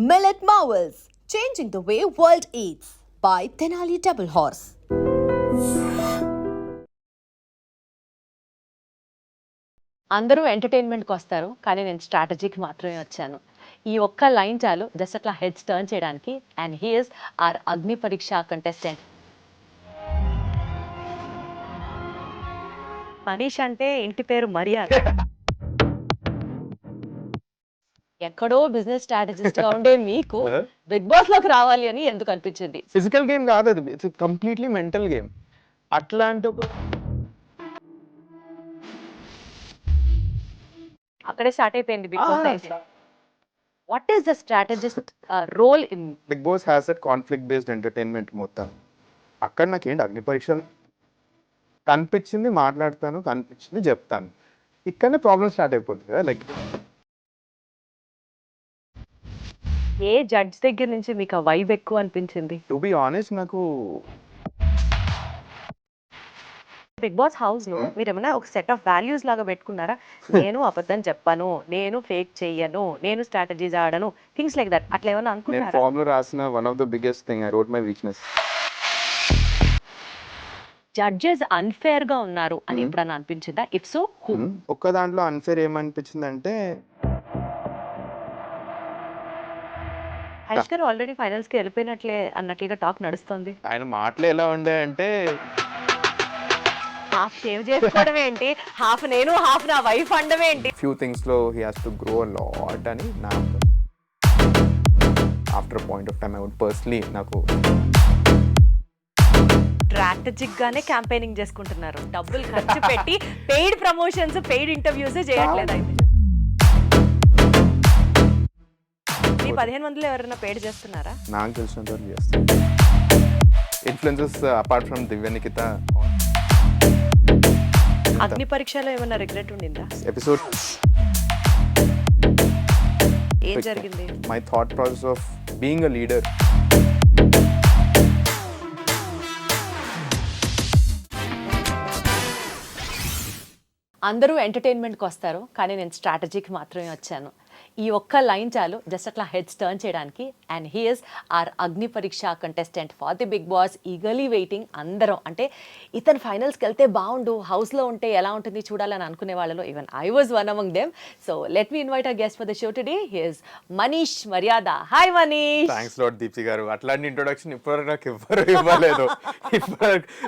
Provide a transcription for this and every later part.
Millet Marvels, changing the way world eats by Tenali Double Horse. అందరూ ఎంటర్టైన్మెంట్కి వస్తారు, కానీ నేను స్ట్రాటజీకి మాత్రమే వచ్చాను. ఈ ఒక్క లైన్ చాలు జస్ట్ అట్లా హెడ్స్ టర్న్ చేయడానికి. And he is our Agni Pariksha contestant. Manish అంటే ఇంటి పేరు మర్యాద. ఎక్కడో బిజినెస్ స్ట్రాటజిస్ట్ గా ఉండే మీకు బిగ్ బాస్ లోకి రావాలి అని ఎందుకు అనిపించింది? ఫిజికల్ గేమ్ కాదు అది, ఇట్స్ కంప్లీట్లీ మెంటల్ గేమ్. అట్లాంటి అక్కడే స్టార్ట్ అయిపోయింది Bigg Boss. What is the strategist role in Bigg Boss has that conflict based entertainment మొత్తం. అక్కడ నాకేంటి అగ్ని పరీక్షలు కనిపించింది మాట్లాడతాను, కనిపించింది చెప్తాను. ఇక్కడనే ప్రాబ్లమ్ స్టార్ట్ అయిపోతుంది కదా. లైక్ ఏ జడ్జ్ దగ్గర నుంచి మీకు ఆ వైబ్ ఎక్కువ అనిపించింది? టు బి ఆనెస్ట్, నాకు బిగ్ బాస్ హౌస్ లో మీరు ఏమైనా ఒక సెట్ ఆఫ్ వాల్యూస్ లాగా పెట్టుకున్నారా? నేను అబద్ధం చెప్పను, నేను ఫేక్ చెయ్యను, నేను స్ట్రాటజీస్ ఆడను, థింగ్స్ లైక్ దట్. అట్లా ఏమైనా నేను అనుకున్నారా? ఫామ్ లో రాసిన one of the biggest thing I wrote my weakness. Judges unfair గా ఉన్నారు అని ఎప్పుడన్నా అనిపించిందా? If so who? ఒక్క దాంట్లో అన్ఫేర్ ఏమనిపించింది అంటే, హరీష్ గారు ఆల్రెడీ ఫైనల్స్ కి వెళ్ళిపోయినట్లే అన్నట్లుగా టాక్ నడుస్తుంది. ఆయన మాటలు ఎలా ఉండే అంటే, హాఫ్ సేవ్ చేసుకోవడం ఏంటి, హాఫ్ నేను హాఫ్ నా వైఫ్ అండమే ఏంటి? ఫ్యూ థింగ్స్ లో he has to grow a lot అని నా after point of time I would personally నాకు స్ట్రాటజిక్ గానే క్యాంపెయినింగ్ చేసుకుంటున్నారు, డబ్బులు ఖర్చు పెట్టి పెయిడ్ ప్రమోషన్స్, పెయిడ్ ఇంటర్వ్యూస్ చేయట్లేదు. అయితే మీ 15 మందిలో ఎవరైనా పెయిడ్ చేస్తున్నారా? నాకు తెలిసినంత వరకు చేస్తాను. Influences apart from Divya Nikhita. అగ్ని పరీక్షలో ఏమైనా రిగ్రెట్ ఉండిందా? ఎపిసోడ్ ఏం జరిగింది? My thought process of being a leader. అందరూ ఎంటర్టైన్మెంట్కి వస్తారు, కానీ నేను స్ట్రాటజీకి మాత్రమే వచ్చాను. ఈ ఒక్క లైన్ చాలు జస్ట్ అట్లా హెడ్స్ టర్న్ చేయడానికి. And he is our Agni Pariksha contestant for the Bigg Boss. Eagerly waiting అందరం. అంటే ఇతను ఫైనల్స్కి వెళ్తే బాగుండు, హౌస్లో ఉంటే ఎలా ఉంటుంది చూడాలని అనుకునే వాళ్ళలో even I was one among them. So let me invite our guest for the show today. He is Manish Maryada. Hi Manish. Thanks lot Deepti garu. అట్లాంటి ఇంట్రొడక్షన్ ఇప్పటివరకు నాకు ఎవ్వరు ఇవ్వలేదు.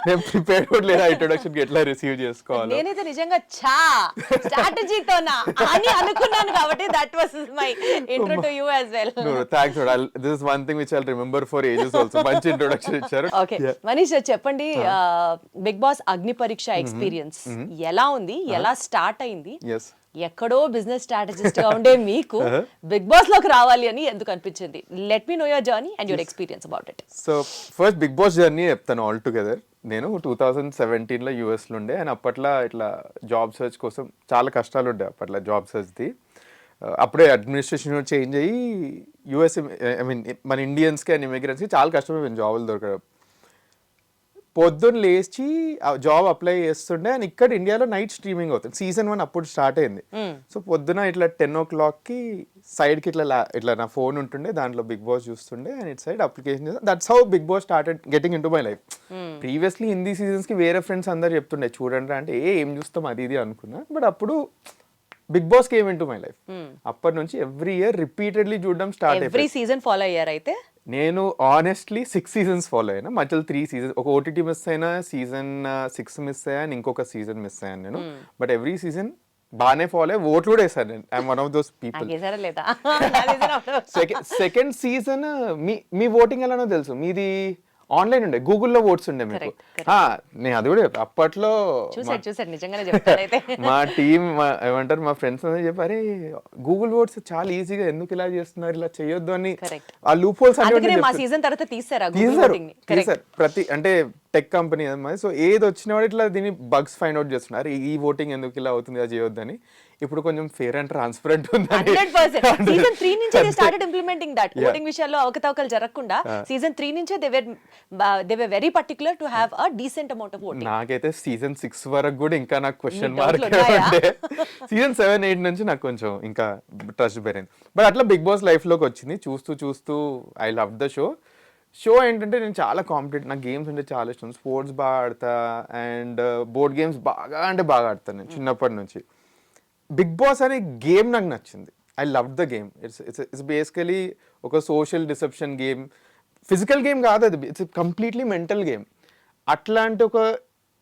నేను ప్రిపేర్ కూడా లేదా ఇంట్రొడక్షన్ ఎట్లా రిసీవ్ చేసుకోవాలి. నేనైతే నిజంగా స్ట్రాటజీతోనా అని అనుకున్నాను, కాబట్టి that was my intro to you as well. No, thanks. This is one thing which I'll remember for ages also. మంచి ఇంట్రొడక్షన్ ఇచ్చారు. ఓకే మనీష్, చెప్పండి, బిగ్ బాస్ అగ్ని పరీక్ష ఎక్స్పీరియన్స్ ఎలా ఉంది, ఎలా స్టార్ట్ అయింది? ఎక్కడో బిజినెస్ స్ట్రాటజిస్ట్ గా ఉండే మీకు బిగ్ బాస్ లోకి రావాలి అని ఎందుకు అనిపించింది? Let me know your journey and your experience about it. So first Bigg Boss journey చెప్తాను ఆల్ టుగెదర్. నేను 2017లో యూఎస్లో ఉండే, అండ్ అప్పట్లో ఇట్లా జాబ్ సర్చ్ కోసం చాలా కష్టాలు ఉండే. అప్పట్లో జాబ్ సర్చ్ది అప్పుడే అడ్మినిస్ట్రేషన్ చేంజ్ అయ్యి యూఎస్, ఐ మీన్ మన ఇండియన్స్కి అండ్ ఇమిగ్రెంట్స్కి చాలా కష్టమైపోయింది జాబులు దొరకడం. పొద్దున్న లేచి జాబ్ అప్లై చేస్తుండే, అండ్ ఇక్కడ ఇండియాలో నైట్ స్ట్రీమింగ్ అవుతుంది. సీజన్ 1 అప్పుడు స్టార్ట్ అయింది. సో పొద్దున ఇట్లా 10 o'clockకి సైడ్కి ఇట్లా నా ఫోన్ ఉంటుండే, దాంట్లో బిగ్ బాస్ చూస్తుండే, అండ్ ఇట్ సైడ్ అప్లికేషన్ చేస్తాను. That's how Bigg Boss started getting in to my life. Previously Hindi సీజన్స్కి వేరే ఫ్రెండ్స్ అందరు చెప్తుండే చూడండి అంటే ఏం చూస్తాం అది ఇది అనుకున్నా. బట్ అప్పుడు Bigg Boss came in to my life. అప్పటి నుంచి ఎవ్రీ ఇయర్ రిపీటెడ్లీ చూడడం స్టార్ట్ అయ్యింది. ఎవ్రీ సీజన్ ఫాలో అయ్యారు అయితే? నేను ఆనెస్ట్లీ 6 seasons ఫాలో అయినా. మధ్యలో 3 seasons, ఒక ఓటీటీ మిస్ అయినా, సీజన్ 6 మిస్ అయ్యాను, ఇంకొక సీజన్ మిస్ అయ్యాను నేను. బట్ ఎవ్రీ సీజన్ బాగానే ఫాలో అయ్యి ఓట్లు కూడా వేసాను నేను. I'm one of those people. Second season me voting ఎలానో తెలుసు, మీది ఆన్లైన్ ఉండే, గూగుల్లో ఓట్స్ ఉండే మీకు. నేను అది కూడా అప్పట్లో మా టీం ఏమంటారు, మా ఫ్రెండ్స్ అందరూ చెప్పారు, గూగుల్ ఓట్స్ చాలా ఈజీగా ఎందుకు ఇలా చేస్తున్నారు, ఇలా చేయొద్దు అని. ఆ లూప్ హోల్స్ తీసారు ప్రతి, అంటే టెక్ కంపెనీ అన్నమాట. సో ఏది వచ్చిన వాడు ఇట్లా దీన్ని బగ్స్ ఫైండ్ అవుట్ చేస్తున్నారు, ఈ ఓటింగ్ ఎందుకు ఇలా అవుతుంది, అది చేయొద్దని. ఇప్పుడు కొంచెం ఫేర్ అండ్ ట్రాన్స్పరెంట్ ఉంది. 100% సీజన్ 3 నుంచే they started implementing that. Voting విషయాల్లో అవకతవకలు జరగకుండా సీజన్ 3 నుంచే they were very particular to have a decent amount of voting. నాకైతే సీజన్ 6 వరకు కూడా ఇంకా నాకు క్వశ్చన్ మార్క్ ఉండే. సీజన్ 7, 8 నుంచి నాకు కొంచెం ఇంకా ట్రస్ట్ పెరిగింది. బట్ అట్లా బిగ్ బాస్ లైఫ్ లోకి వచ్చింది. చూస్తూ చూస్తూ ఐ లవ్ ద షో ఏంటంటే నేను చాలా కాంపిటేటివ్, నాకు గేమ్స్ అంటే చాలా ఇష్టం, స్పోర్ట్స్ బాగా ఆడతా అండ్ బోర్డ్ గేమ్స్ బాగా అంటే బాగా ఆడతాను నేను చిన్నప్పటి నుంచి. బిగ్ బాస్ అనే గేమ్ నాకు నచ్చింది. I love the game. It's basically ఒక social deception game. Physical game కాదు అది, ఇట్స్ కంప్లీట్లీ మెంటల్ గేమ్. అట్లాంటి ఒక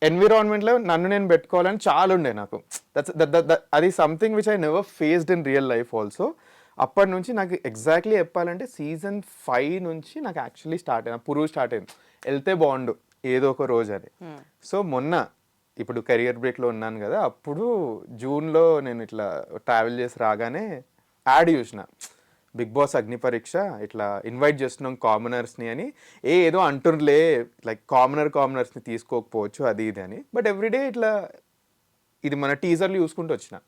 ఎన్విరాన్మెంట్లో నన్ను నేను పెట్టుకోవాలని చాలా ఉండే నాకు. అది something which I never faced in real life also. అప్పటి నుంచి నాకు ఎగ్జాక్ట్లీ చెప్పాలంటే సీజన్ 5 నుంచి నాకు యాక్చువల్లీ స్టార్ట్ అయింది, పురుగు స్టార్ట్ అయింది, వెళ్తే బాగుండు ఏదో ఒక రోజు అని. సో మొన్న ఇప్పుడు కెరియర్ బ్రేక్లో ఉన్నాను కదా, అప్పుడు జూన్లో నేను ఇట్లా ట్రావెల్ చేసి రాగానే యాడ్ చూసిన, బిగ్ బాస్ అగ్నిపరీక్ష ఇట్లా ఇన్వైట్ చేస్తున్నాం కామనర్స్ని అని. ఏదో అంటుర్లే లైక్ కామనర్స్ని తీసుకోకపోవచ్చు అది ఇది అని. బట్ ఎవ్రీడే ఇట్లా ఇది మన టీజర్లు చూసుకుంటూ వచ్చిన.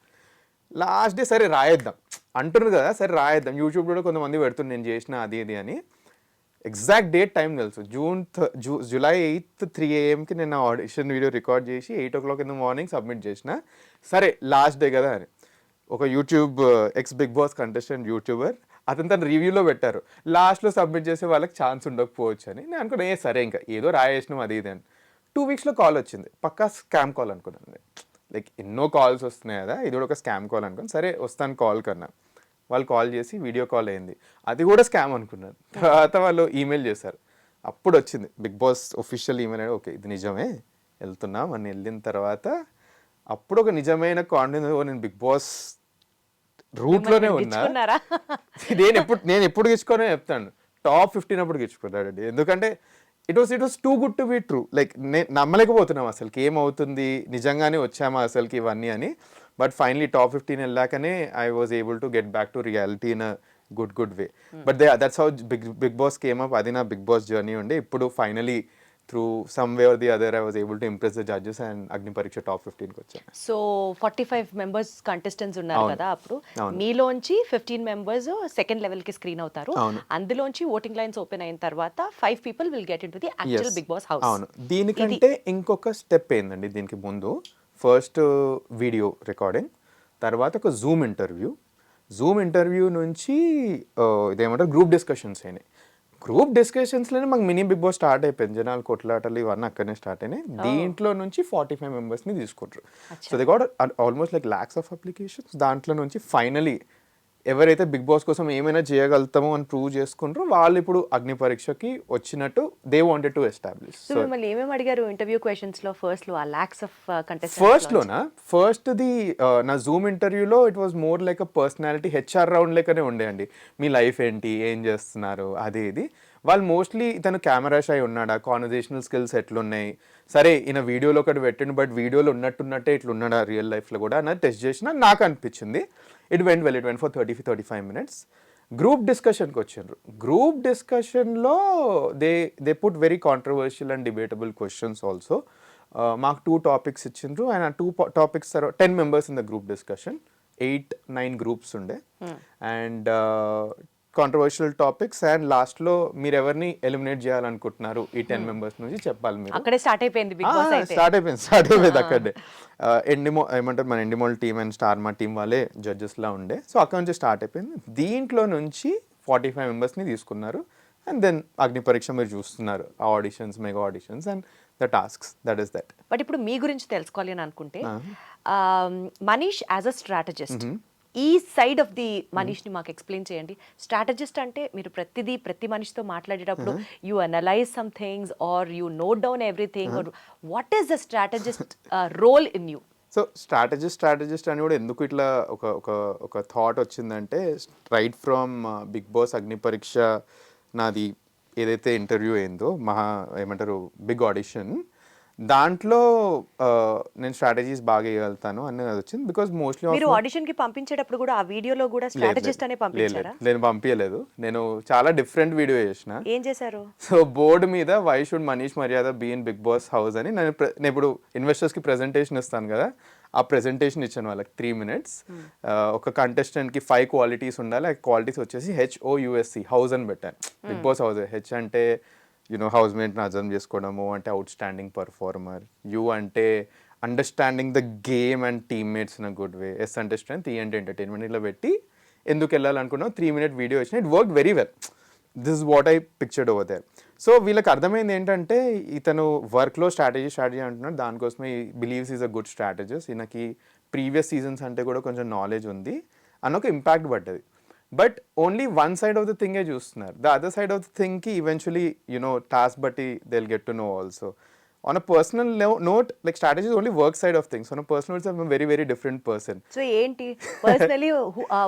లాస్ట్ డే సరే రాయేద్దాం అంటున్నారు కదా, సరే రాయేద్దాం. యూట్యూబ్లో కొంతమంది పెడుతుంది నేను చేసిన అది ఇది అని. ఎగ్జాక్ట్ డేట్ టైం తెలుసు, జూలై 8th 3 AM నేను ఆడిషన్ వీడియో రికార్డ్ చేసి 8 o'clock in the morning submit చేసిన. సరే లాస్ట్ డే కదా అని ఒక YouTube ex Bigg Boss contestant YouTuber అతను తన రివ్యూలో పెట్టారు, లాస్ట్లో సబ్మిట్ చేసే వాళ్ళకి ఛాన్స్ ఉండకపోవచ్చు అని. నేను అనుకున్నా సరే ఇంకా ఏదో రాయేసినాం అది ఇది అని. 2 weeksలో కాల్ వచ్చింది, పక్కా స్కామ్ కాల్ అనుకున్నాను. లైక్ ఎన్నో కాల్స్ వస్తున్నాయి కదా, ఇది కూడా ఒక స్కామ్ కాల్ అనుకుని సరే వస్తాను కాల్ కన్నా. వాళ్ళు కాల్ చేసి వీడియో కాల్ అయింది, అది కూడా స్కామ్ అనుకున్నాను. తర్వాత వాళ్ళు ఈమెయిల్ చేశారు, అప్పుడు వచ్చింది Bigg Boss official email. Okay ఇది నిజమే వెళ్తున్నాం అని వెళ్ళిన తర్వాత అప్పుడు ఒక నిజమైన కాన్ఫిడెన్స్, నేను బిగ్ బాస్ రూట్లోనే ఉన్నా. నేను ఎప్పుడు గెలుచుకోనే చెప్తాను, టాప్ 15 అప్పుడు గెలుచుకున్నాడండి. ఎందుకంటే it was too good to be true. Like నమ్మలేకపోతున్నాం అసలుకి ఏమవుతుంది, నిజంగానే వచ్చామా అసలుకి ఇవన్నీ అని. బట్ ఫైనలీ టాప్ 15 వెళ్ళాకనే I was able to get back to reality in a good way. But that's how Bigg Boss came up. అది నా బిగ్ బాస్ జర్నీ ఉండే. ఇప్పుడు finally through some way or the other I was able to impress the judges and Agnipariksha top 15కి వచ్చాను. So 45 members contestants ఉన్నారు కదా అప్పుడు, మీలోంచి 15 మెంబర్స్ సెకండ్ లెవెల్ కి స్క్రీన్ అవుతారు. అందులోంచి ఓటింగ్ లైన్స్ ఓపెన్ అయిన తర్వాత 5 people will get into the actual Bigg Boss house. అవును, దీనికంటే ఇంకొక స్టెప్ ఏందండి దీనికి ముందు. ఫస్ట్ వీడియో రికార్డింగ్, తర్వాత ఒక జూమ్ ఇంటర్వ్యూ నుంచి ఇదేమంటారు గ్రూప్ డిస్కషన్స్ అయినాయి. గ్రూప్ డిస్కషన్స్లోనే మాకు మినీ బిగ్ బాస్ స్టార్ట్ అయిపోయింది. జనాలు కొట్లాటలు ఇవన్నీ అక్కడనే స్టార్ట్ అయినాయి. దీంట్లో నుంచి 45 మెంబర్స్ని తీసుకుంటారు. So they got almost like lakhs of applications. దాంట్లో నుంచి ఫైనలీ ఎవరైతే బిగ్ బాస్ కోసం ఏమైనా చేయగలుగుతామో అని ప్రూవ్ చేసుకుంటారో వాళ్ళు ఇప్పుడు అగ్నిపరీక్షకి వచ్చినట్టు they wanted to establish. So మిమ్మల్ని ఏమేమి అడిగారు ఇంటర్వ్యూ క్వశ్చన్స్ లో ఫస్ట్ లో ఆ లాక్స్ ఆఫ్ కంటెస్టెంట్స్? ఫస్ట్ది నా జూమ్ ఇంటర్వ్యూలో it was more like a personality HR round లెక్కనే ఉండేయండి. మీ లైఫ్ ఏంటి, ఏం చేస్తున్నారు, అది ఇది. వాళ్ళు మోస్ట్లీ ఇతను కెమెరా షై ఉన్నాడా, కాన్వర్జేషనల్ స్కిల్స్ ఎట్లున్నాయి, సరే ఈయన వీడియోలో ఒకటి పెట్టండి బట్ వీడియోలో ఉన్నట్టే ఇట్లున్నాడా రియల్ లైఫ్లో కూడా అన్నది టెస్ట్ చేసిన నాకు అనిపించింది. It went for 35 minutes. Group డిస్కషన్కి వచ్చిండ్రు. గ్రూప్ డిస్కషన్లో they put very controversial and debatable questions also. మాకు 2 topics ఇచ్చిండ్రు అండ్ ఆ 2 topics 10 members in the group discussion, 8-9 groups ఉండే అండ్ కాంట్రవర్షియల్ టాపిక్స్. అండ్ లాస్ట్లో మీరు ఎవరిని ఎలిమినేట్ చేయాలనుకుంటున్నారు ఈ 10 members నుంచి చెప్పాలి మీరు. అక్కడే స్టార్ట్ అయిపోయింది అక్కడే. ఏమంటారు మన ఎండిమోల్ టీమ్ అండ్ స్టార్మా టీం వాళ్ళే జడ్జెస్లా ఉండే. సో అక్కడ నుంచి స్టార్ట్ అయిపోయింది. దీంట్లో నుంచి 45 members తీసుకున్నారు. అండ్ దెన్ అగ్నిపరీక్ష మీరు చూస్తున్నారు, auditions, mega auditions and the tasks, that is that. But ఇప్పుడు మీ గురించి తెలుసుకోవాలి అని అనుకుంటే, మనీష్ యాజ్ అ స్ట్రాటజిస్ట్, ఈ సైడ్ ఆఫ్ ది మనీష్ని మాకు ఎక్స్ప్లెయిన్ చేయండి. స్ట్రాటజిస్ట్ అంటే మీరు ప్రతి మనిషితో మాట్లాడేటప్పుడు you analyse some things or you note down everything, what is the strategist role in you? So strategist అని కూడా ఎందుకు ఇట్లా ఒక థాట్ వచ్చిందంటే, right from Bigg Boss Agnipariksha నాది ఏదైతే ఇంటర్వ్యూ అయిందో ఏమంటారు బిగ్ ఆడిషన్, దాంట్లో నేను స్ట్రాటజీస్ బాగా వేయగలుగుతాను అనేది వచ్చింది బికాస్ మోస్ట్లీ మీరు ఆడిషన్ కి పంపించేటప్పుడు కూడా ఆ వీడియోలో కూడా స్ట్రాటజిస్ట్ అనే పంపించారా? నేను పంపించలేదు. నేను చాలా డిఫరెంట్ వీడియో చేసిన. ఏం చేశారు? సో బోర్డు మీద why should Manish Maryada be in Bigg Boss house అని నేను ఇప్పుడు ఇన్వెస్టర్స్కి ప్రెజెంటేషన్ ఇస్తాను కదా, ఆ ప్రెజెంటేషన్ ఇచ్చాను వాళ్ళకి 3 minutes. ఒక కంటెస్టెంట్కి 5 క్వాలిటీస్ ఉండాలి. ఆ క్వాలిటీస్ వచ్చేసి HOUSE హౌస్ అని పెట్టాను. Bigg Boss house. హెచ్ అంటే హౌస్ మేట్ని అర్థం చేసుకోవడము, అంటే అవుట్ స్టాండింగ్ పర్ఫార్మర్. యూ అంటే understanding the game and teammates in a good way. S అంటే స్ట్రెంత్, ఈ అంటే ఎంటర్టైన్మెంట్. ఇలా పెట్టి ఎందుకు వెళ్ళాలనుకున్నావు 3 minute వీడియో వచ్చిన. It work very well. This is what I pictured over there. So వీళ్ళకి అర్థమైంది ఏంటంటే ఇతను వర్క్లో స్ట్రాటజీ అంటున్నాడు, దానికోసమే believes is a good strategist, ఈయనకి ప్రీవియస్ సీజన్స్ అంటే కూడా కొంచెం నాలెడ్జ్ ఉంది అని ఒక ఇంపాక్ట్ పడ్డది. But only one side of the థింగే చూస్తున్నారు. The other side of the థింగ్కి ఈవెన్చువలీ టాస్క్ బట్టి they will get to know also. On a personal note, like strategy is only work side of things. On a personal note, I'm a very, very different person. So, enti personally,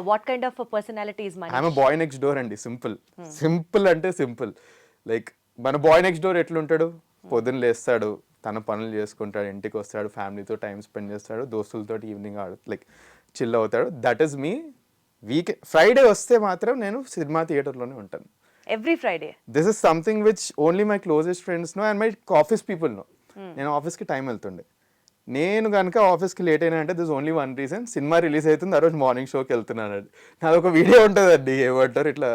what kind of a personality is Manish? I'm a boy next door అండి. Simple అంటే simple. Like మన bye next door ఎట్లుంటాడు, పొద్దున్న లేస్తాడు, తన పనులు చేసుకుంటాడు, ఇంటికి వస్తాడు, ఫ్యామిలీతో టైం స్పెండ్ చేస్తాడు, దోస్తులతో ఈవినింగ్ లైక్ చిల్ అవుతాడు. That is me. ఫ్రైడే వస్తే మాత్రం నేను సినిమా థియేటర్లోనే ఉంటాను. Every Friday. This is something which only my closest friends know and my office people know. నేను ఆఫీస్కి టైం వెళ్తుండే. నేను కనుక ఆఫీస్కి లేట్ అయినా అంటే this only one reason, cinema release అవుతుంది, ఆ రోజు మార్నింగ్ షోకి వెళ్తున్నాను. నాది ఒక వీడియో ఉంటుందండి, ఏమంటారు ఇట్లా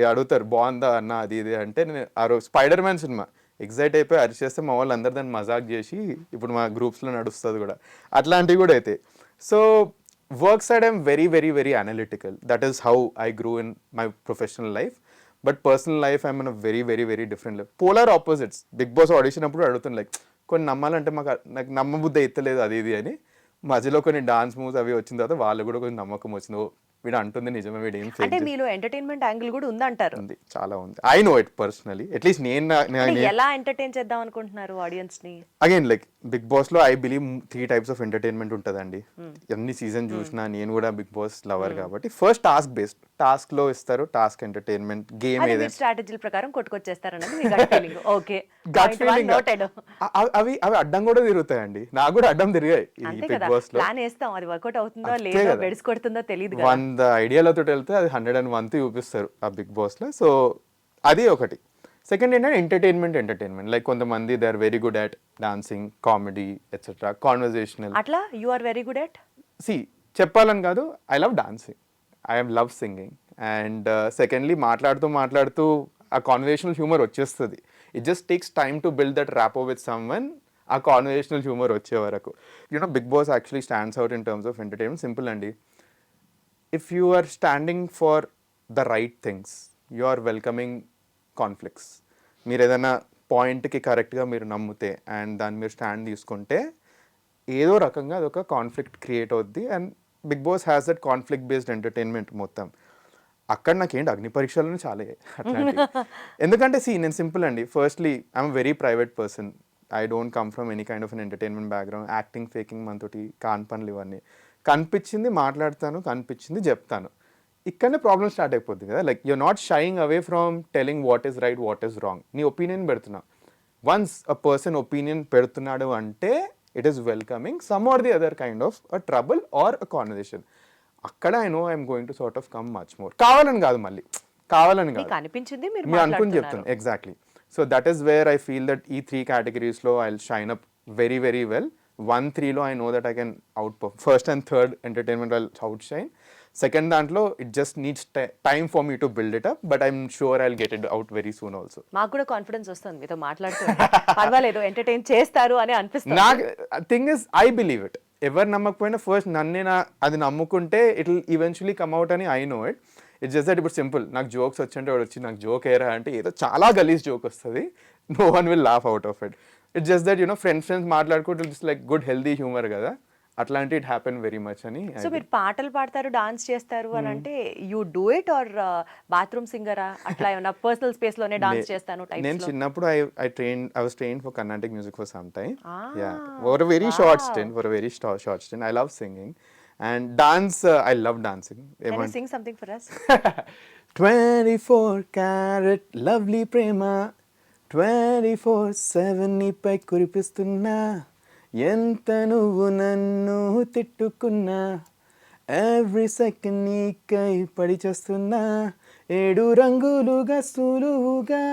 అడుగుతారు బాగుందా అన్న అది ఇది అంటే, నేను ఆ రోజు స్పైడర్ మ్యాన్ సినిమా ఎగ్జైట్ అయిపోయి అరిచేస్తే మా వాళ్ళు అందరు దాన్ని మజాక్ చేసి ఇప్పుడు మా గ్రూప్స్లో నడుస్తుంది కూడా, అట్లాంటివి కూడా అయితే. So work side I'm very very very analytical. That is how I grew in my professional life. But personal life I'm in a very very very different life. Polar opposites. Bigg Boss audition అప్పుడు అడుగుతుంది like కొన్ని నమ్మాలంటే నాకు నమ్మబుద్ధి ఎత్తలేదు అది ఇది అని. మధ్యలో కొన్ని డాన్స్ మూవ్స్ అవి వచ్చిన తర్వాత వాళ్ళు కూడా కొంచెం నమ్మకం వచ్చింది, వీడు అంటుంది నిజమే, వీడు ఏం అంటే మీలో ఎంటర్టైన్మెంట్ యాంగిల్ కూడా ఉందంటారు? ఉంది, చాలా ఉంది. I know it personally. At least నేను ఎలా ఎంటర్టైన్ చేద్దాం అనుకుంటున్నారు ఆడియన్స్ ని? అగైన్ లైక్ బిగ్ బాస్ లో I believe 3 types of entertainment ఉంటుందండి. ఎన్ని సీజన్ చూసినా నేను కూడా బిగ్ బాస్ లవర్ కాబట్టి ఫస్ట్ టాస్క్ బేస్డ్. టాస్క్ లో ఇస్తారు, టాస్క్ ఎంటర్టైన్మెంట్ గేమ్ ఏదైనా స్ట్రాటజీల ప్రకారం కొట్టుకొచ్చేస్తారన్నది మీ gut feeling. Okay, gut feeling. అవి అడ్డం కూడా తిరుగుతాయండి, నాకు కూడా అడ్డం తిరిగాయి బిగ్ బాస్ లో. ప్లాన్ వేస్తాం, అది వర్కౌట్ అవుతుందో లేదో బెడ్స్ కొడుతుందో తెలియదు. 100 ఐడియాలతో వెళ్తే అది 101 చూపిస్తారు ఆ బిగ్ బాస్ లో. సో అది ఒకటి. సెకండ్ ఏంటంటే ఎంటర్టైన్మెంట్ లైక్ కొంతమంది they are very good at dancing, comedy etcetera, conversational. అట్లా you are very good at? సి చెప్పాలని కాదు, I love dancing, I love singing. And secondly మాట్లాడుతూ ఆ కాన్వర్జేషనల్ హ్యూమర్ వచ్చేస్తుంది. It just takes time to build that rapport with someone. ఆ conversational humour వచ్చే వరకు Bigg Boss actually stands out in terms of entertainment. Simple అండి. If you are standing for the right things, you are welcoming conflicts. మీరు ఏదైనా పాయింట్కి కరెక్ట్గా మీరు నమ్మితే అండ్ దాన్ని మీరు స్టాండ్ తీసుకుంటే ఏదో రకంగా అదొక కాన్ఫ్లిక్ట్ క్రియేట్ అవుద్ది. And Bigg Boss has that conflict based entertainment మొత్తం. అక్కడ నాకేంటి అగ్నిపరీక్షలను చాలా అట్లాంటి. ఎందుకంటే నేను సింపుల్ అండి. Firstly I'm very private person. I don't come from any kind of an entertainment background. Acting, faking మనతోటి కాని పనులు ఇవన్నీ. కనిపించింది మాట్లాడతాను, కనిపించింది చెప్తాను. ఇక్కడనే ప్రాబ్లమ్ స్టార్ట్ అయిపోద్ది కదా. Like you're not shying away from telling what is right, what is wrong. నీ ఒపీనియన్ పెడుతున్నా. వన్స్ అ పర్సన్ ఒపీనియన్ పెడుతున్నాడు అంటే it is welcoming some or the other kind of a trouble or a conversation. అక్కడ I know I'm going to sort of come much more. కావాలని కాదు, అనిపించింది మీరు అనుకుని చెప్తాను. Exactly. So that is where I feel that ఈ 3 categories I will shine up very very well. 1, 3లో I know that I can outperform. First and third entertainment I will outshine. Second దాంట్లో it just needs time for me to build it up, but I'm sure I will get it out very soon also. మాకు కూడా confidence వస్తుంది మీతో మాట్లాడుతూ. పర్వాలేదు, entertain చేస్తారు అని అనిపిస్తుంది. నాకు thing is I believe it. ఎవరు నమ్మకపోయినా ఫస్ట్ అది నమ్ముకుంటే it will eventually come out అని I know it. It's just that ఇప్పుడు సింపుల్. నాకు జోక్స్ వచ్చంటే వాడు వచ్చి నాకు జోక్ ఏరా అంటే ఏదో చాలా గలీజ్ జోక్ వస్తుంది. No one will laugh out of it. It's just that friends మాట్లాడుకుంటే it's like good healthy humour కదా, అట్లాంటి ఇట్ హ్యాపెన్ వెరీ మచ్ అని. సో మీరు పాటలు పాడతారు, డాన్స్ చేస్తారు అని అంటే you do it or bathroom సింగరా? అట్లా ఏమన్నా పర్సనల్ స్పేస్ లోనే డాన్స్ చేస్తాను టైప్స్ లో? నేను చిన్నప్పుడు I was trained for Carnatic music for some time. For a very short stint. I love singing and dance. I love dancing. Singh something for us. 24 karat lovely prema, 24/7 నీపై కురిపిస్తున్నా, ఎంత నువ్వు నన్ను తిట్టుకున్నా, every second నీకై పడి చేస్తున్నా, 7 రంగులుగా సులువుగా,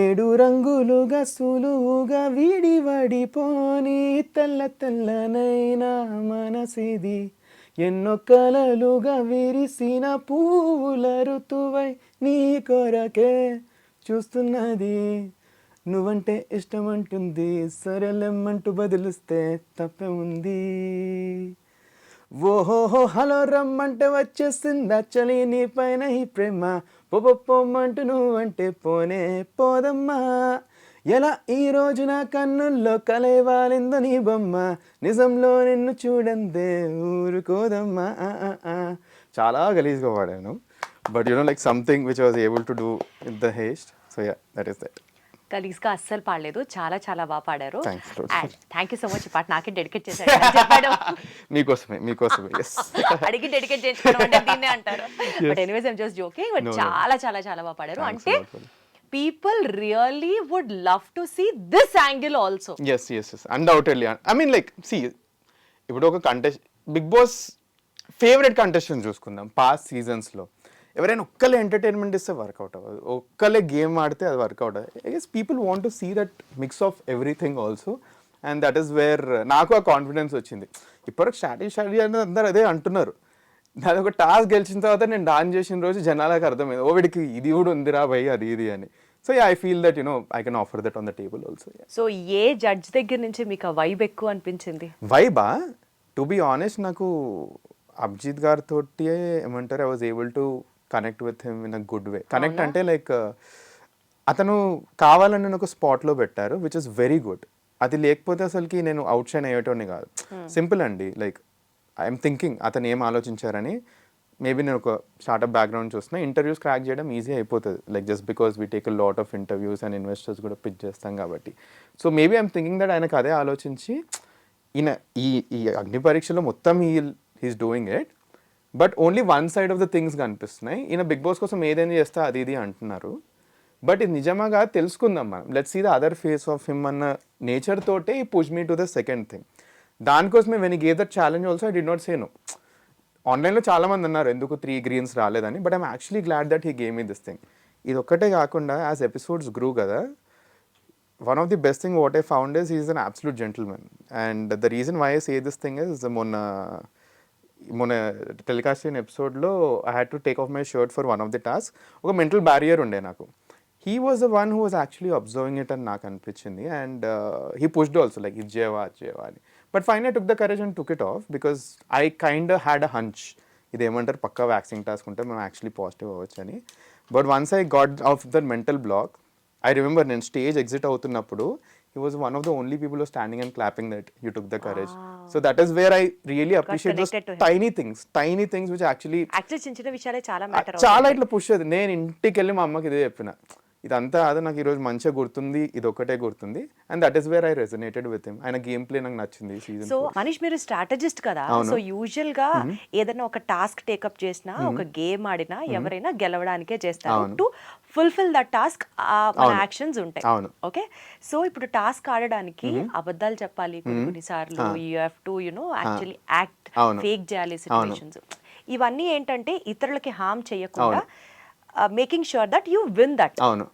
7 రంగులుగా సులువుగా విడివడిపోని తెల్ల తెల్లనైనా మనసిది, ఎన్నో కలలుగా విరిసిన పువ్వుల ఋతువై నీ కొరకే చూస్తున్నది, నువ్వంటే ఇష్టమంటుంది, సరేలేమంటూ బదిలిస్తే తప్పే ఉంది. ఓహోహో హలో రమ్మంటే వచ్చేసిందా చలి నీ పైన ఈ ప్రేమ, పొమ్మంటూ నువ్వంటే పోనే పోదమ్మా, ఎలా ఈ రోజు నా కన్నుల్లో కలవాలిందో నీ బొమ్మ, నిజంలో నిన్ను చూడందే ఊరుకోదమ్మా. చాలా గలీజ్గా పాడాను, but like something which was able to do in the haste. So yeah, that is that. గలీజ్గా అస్సలు పాడలేదు, చాలా చాలా బాగా పాడారు. Thanks. Thank you so much. ఈ పాట నాకే డెడికేట్ చేశాడు అని చెప్పాడు. మీకోసమే yes. అడిగి డెడికేట్ చేసుకోవడం అంటే దీన్నే అంటారు. But anyways I'm just joking. But No. చాలా చాలా చాలా బాగా పాడారు. Thanks అంటే a lot for that. People really would love to see this angle also. yes undoubtedly. I mean like see, ఇప్పుడు ఒక బిగ్ బాస్ ఫేవరెట్ కంటెస్టెంట్ చూసుకుందాం past సీజన్స్లో, ఎవరైనా ఒక్కలే ఎంటర్టైన్మెంట్ ఇస్తే వర్కౌట్ అవ్వదు, ఒక్కలే గేమ్ ఆడితే అది వర్కౌట్ అవ్వదు. I guess people want to see that mix of everything also, and that is where నాకు ఆ కాన్ఫిడెన్స్ వచ్చింది. ఇప్పటికి స్ట్రాటజీ అనేది అందరూ అదే అంటున్నారు. నాది ఒక టాస్క్ గెలిచిన తర్వాత నేను డాన్స్ చేసిన రోజు జనాలకు అర్థమైంది, ఓ వీడికి ఇది కూడా ఉందిరా భయ్ అది ఇది అని. So I feel that I can offer that on the table also. So A judge దగ్గర నుంచి మీకు ఆ వైబ్ ఎక్కువ అనిపించింది? వైబా, టు బి ఆనెస్ట్ నాకు అభిజిత్ గారితో ఏమంటారు, I was able to connect with him in a good way. Connect అంటే లైక్ అతను కావాలని నేను ఒక స్పాట్లో పెట్టారు విచ్ ఇస్ వెరీ గుడ్. అది లేకపోతే అసలుకి నేను అవుట్ షైన్ అయ్యేటోని కాదు. సింపుల్ అండి, లైక్ ఐఎమ్ థింకింగ్ అతను ఏం ఆలోచించారని. మేబీ నేను ఒక స్టార్ట్అప్ బ్యాక్గ్రౌండ్ చూస్తున్నా, ఇంటర్వ్యూస్ క్రాక్ చేయడం ఈజీ అయిపోతుంది, like just because we take a lot of interviews and investors కూడా పిచ్ చేస్తాం కాబట్టి. So maybe I'm thinking that ఆయనకు అదే ఆలోచించి ఈయన ఈ అగ్ని పరీక్షలో మొత్తం he is doing it, but only one side of the things కనిపిస్తున్నాయి. ఈయన బిగ్ బాస్ కోసం ఏదైనా చేస్తా అది ఇది అంటున్నారు, బట్ ఇది నిజమాగా తెలుసుకుందాం మనం. Let's see the other face of him అన్న నేచర్ తోటే he push me to the second thing. దానికోసమే when he gave that challenge also I did not say no. ఆన్లైన్లో చాలామంది అన్నారు ఎందుకు 3 greens రాలేదని, but I'm actually glad that he gave me this thing. ఇది ఒక్కటే కాకుండా యాజ్ ఎపిసోడ్స్ గ్రూ కదా, one of the best thing what I found is he's an absolute gentleman, and the reason why I say this thing is మొన్న telecast అయిన ఎపిసోడ్లో I had to take off my shirt for one of the task. ఒక mental barrier ఉండే నాకు. He was the one who was actually observing it అని నాకు అనిపించింది, and he pushed also like ఇది చేయవా అని. But fine I took the courage and took it off because I kind had a hunch, ఇది ఏమంటారు పక్కా వ్యాక్సింగ్ టాస్క్ ఉంటే మేము యాక్చువల్లీ పాజిటివ్ అవ్వచ్చు అని. But once I got of the mental block, I remember నేను స్టేజ్ ఎగ్జిట్ అవుతున్నప్పుడు he was one of the only people who was standing and clapping that you took the courage. So that is where I really appreciate those tiny things which actually చిన్న చిన్న విషయాలే చాలా matter చాలా ఇట్లా push అయ్యేది. నేను ఇంటికి వెళ్ళి మా అమ్మకి ఇదే చెప్పిన, ఇదంతా అదే నాకు ఈరోజు మంచిగా గుర్తుంది, ఇది ఒకటే గుర్తుంది, and that is where I resonated with him. ఆయన గేమ్ ప్లే నాకు నచ్చింది సీజన్. సో మనీష్ మీరు స్ట్రాటజిస్ట్ కదా, సో యూజువల్ గా ఏదైనా ఒక టాస్క్ టేకప్ చేసినా ఒక గేమ్ ఆడినా ఎవరైనా గెలవడానికే చేస్తారు, టు ఫుల్ఫిల్ దట్ టాస్క్ మన యాక్షన్స్ ఉంటాయి. ఓకే, సో ఇప్పుడు టాస్క్ ఆడడానికి అబద్ధాలు చెప్పాలి కొన్నిసార్లు, you have to actually act, fake చేయాలి సిచ్యువేషన్స్. ఇవన్నీ ఏంటంటే ఇతరులకి హార్మ్ చేయకుండా making sure that you win that. అవును,